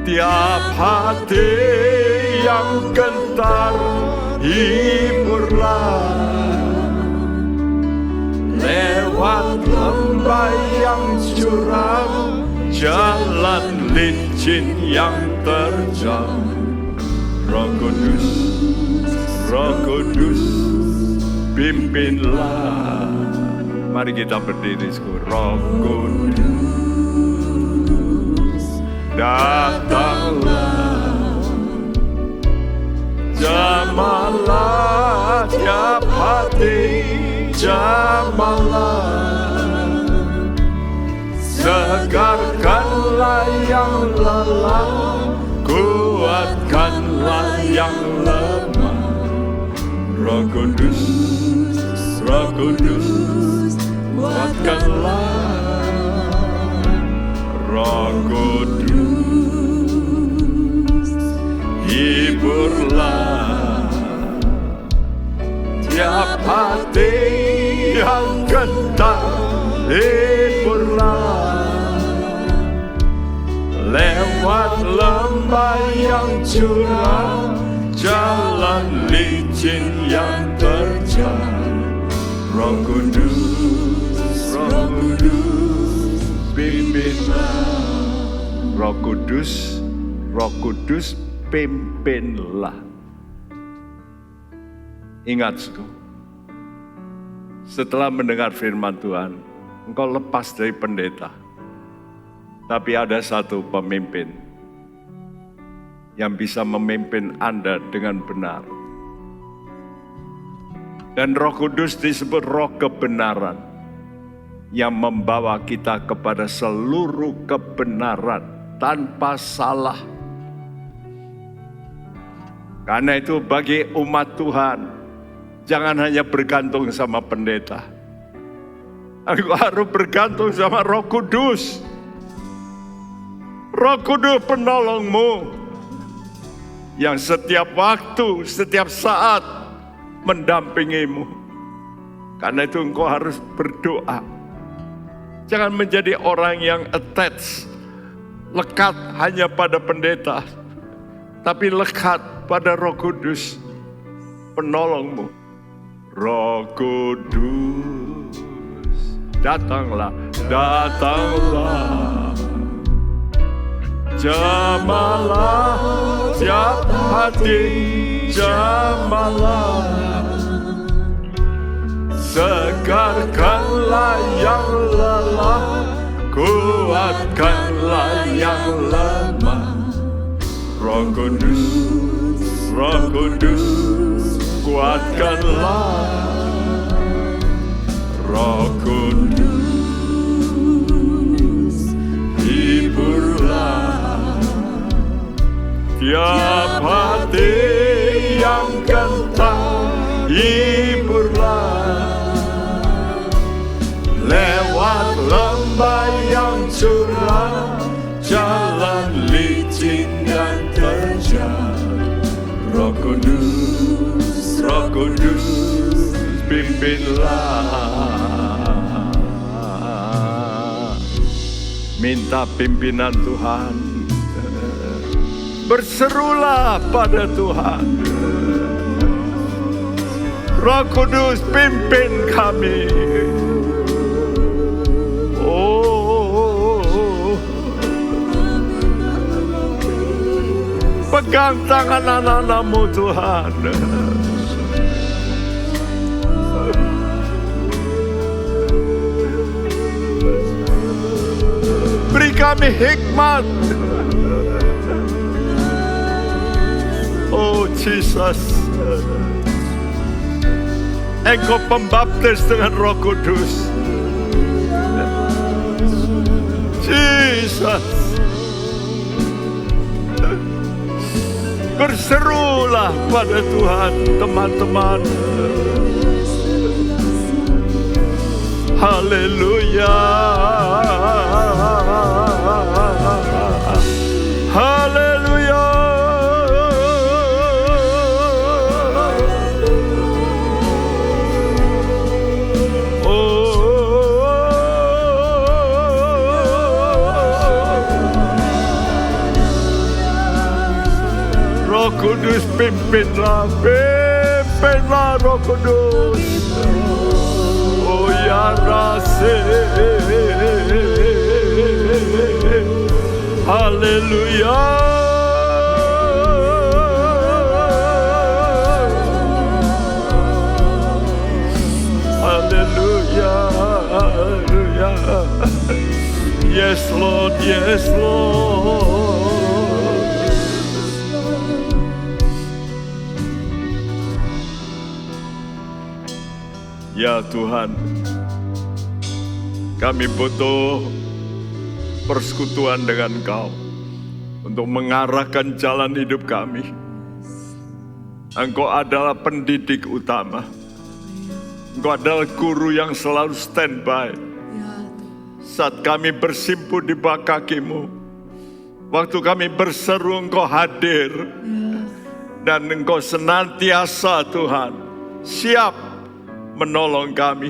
tiap hati yang gentar, hiburlah lewat lembah yang curam, jalan licin yang terjal. Roh Kudus, Roh Kudus, pimpinlah. Mari kita berdiri. Roh Kudus, datanglah, jamahlah tiap hati, jamahlah, segarkanlah yang lelah, kuatkanlah yang lemah. Roh Kudus, Roh Kudus, kuatkanlah. Roh Kudus, hiburlah tiap hati yang gentar, hiburlah lewat lembah yang curam, jalan licin yang terjal. Roh Kudus, Roh Kudus, pimpinlah. Roh Kudus, Roh Kudus, pimpinlah. Ingat, setelah mendengar firman Tuhan, engkau lepas dari pendeta. Tapi ada satu pemimpin yang bisa memimpin Anda dengan benar. Dan Roh Kudus disebut roh kebenaran yang membawa kita kepada seluruh kebenaran tanpa salah. Karena itu bagi umat Tuhan, jangan hanya bergantung sama pendeta. Aku harus bergantung sama Roh Kudus. Roh Kudus penolongmu yang setiap waktu, setiap saat mendampingimu. Karena itu engkau harus berdoa. Jangan menjadi orang yang attached, lekat hanya pada pendeta, tapi lekat pada Roh Kudus penolongmu. Roh Kudus, datanglah, datanglah, jamahlah tiap hati, jamahlah, segarkanlah yang lelah, kuatkanlah yang lemah. Roh Kudus, Roh Kudus, kuatkanlah. Roh Kudus, hiburlah tiap hati yang gentar, hiburlah lewat lembah yang curam, jalan licin dan terjal. Roh Kudus, Roh Kudus, pimpinlah. Minta pimpinan Tuhan. Berserulah pada Tuhan. Roh Kudus, pimpin kami. Pegang tangan anak-anak-Mu Tuhan. Beri kami hikmat. Oh Jesus, Engkau pembaptis dengan Roh Kudus. Jesus, berserulah pada Tuhan teman-teman. Haleluya. Haleluya. Roh Kudus pimpinlah Roh Kudus. Oh ya Rasul. Haleluya. Haleluya. Haleluya. Yes Lord, yes Lord. Ya Tuhan, kami butuh persekutuan dengan Engkau untuk mengarahkan jalan hidup kami. Engkau adalah pendidik utama. Engkau adalah guru yang selalu standby. Saat kami bersimpu di bawah kaki-Mu, waktu kami berseru Engkau hadir. Dan Engkau senantiasa Tuhan siap menolong kami.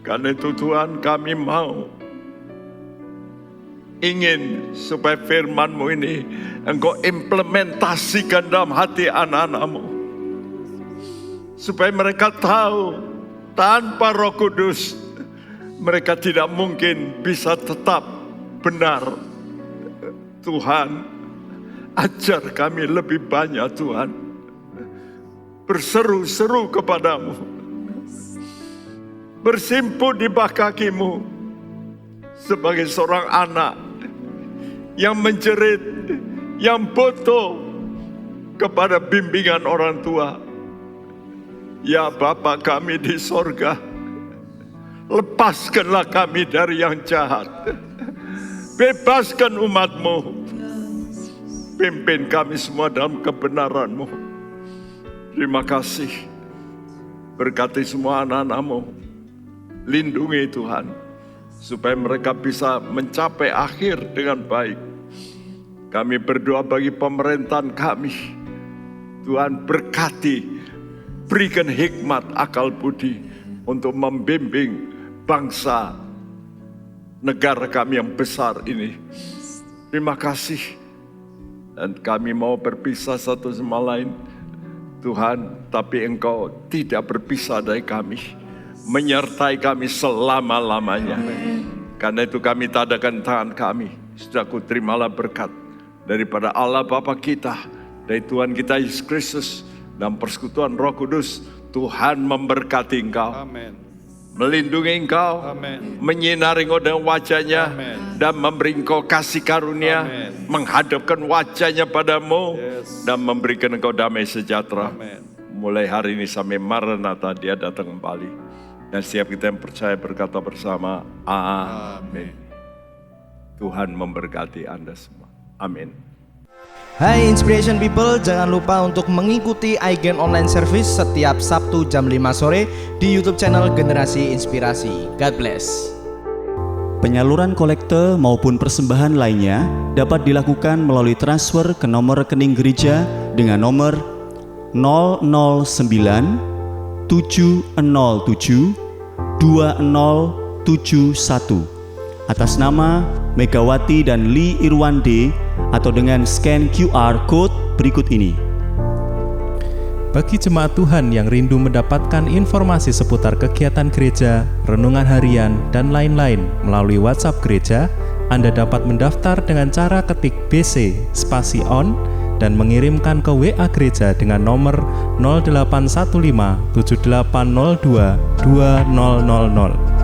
Karena itu Tuhan, kami mau ingin supaya firman-Mu ini Engkau implementasikan dalam hati anak-anak-Mu, supaya mereka tahu tanpa Roh Kudus mereka tidak mungkin bisa tetap benar. Tuhan, ajar kami lebih banyak Tuhan berseru-seru kepadamu, bersimpu di bawah kaki-Mu sebagai seorang anak yang menjerit, yang butuh kepada bimbingan orang tua. Ya Bapa kami di sorga, lepaskanlah kami dari yang jahat, bebaskan umat-Mu, pimpin kami semua dalam kebenaran-Mu. Terima kasih. Berkati semua anak-anak-Mu. Lindungi Tuhan, supaya mereka bisa mencapai akhir dengan baik. Kami berdoa bagi pemerintahan kami. Tuhan berkati, berikan hikmat akal budi untuk membimbing bangsa negara kami yang besar ini. Terima kasih. Dan kami mau berpisah satu sama lain Tuhan, tapi Engkau tidak berpisah dari kami, menyertai kami selama-lamanya. Karena itu kami tadakan tangan kami. Saudaraku, terimalah berkat daripada Allah Bapa kita, dari Tuhan kita Yesus Kristus, dan persekutuan Roh Kudus. Tuhan memberkati engkau. Amin. Melindungi engkau, Amin. menyinari engkau dengan wajahnya, Amin. dan memberi engkau kasih karunia, Amin. menghadapkan wajahnya padamu, Yes. dan memberikan engkau damai sejahtera. Amin. Mulai hari ini sampai Maranatha dia datang kembali. Dan setiap kita yang percaya berkata bersama, amin. Tuhan memberkati Anda semua. Amin. Hai Inspiration People, jangan lupa untuk mengikuti iGen Online Service setiap Sabtu jam 5 sore di YouTube channel Generasi Inspirasi. God bless. Penyaluran kolekte maupun persembahan lainnya dapat dilakukan melalui transfer ke nomor rekening gereja dengan nomor 009 707 2071 atas nama Megawati dan Lee Irwande, atau dengan scan QR Code berikut ini. Bagi jemaat Tuhan yang rindu mendapatkan informasi seputar kegiatan gereja, renungan harian, dan lain-lain melalui WhatsApp gereja, Anda dapat mendaftar dengan cara ketik BC spasi on dan mengirimkan ke WA gereja dengan nomor 0815 7802 2000.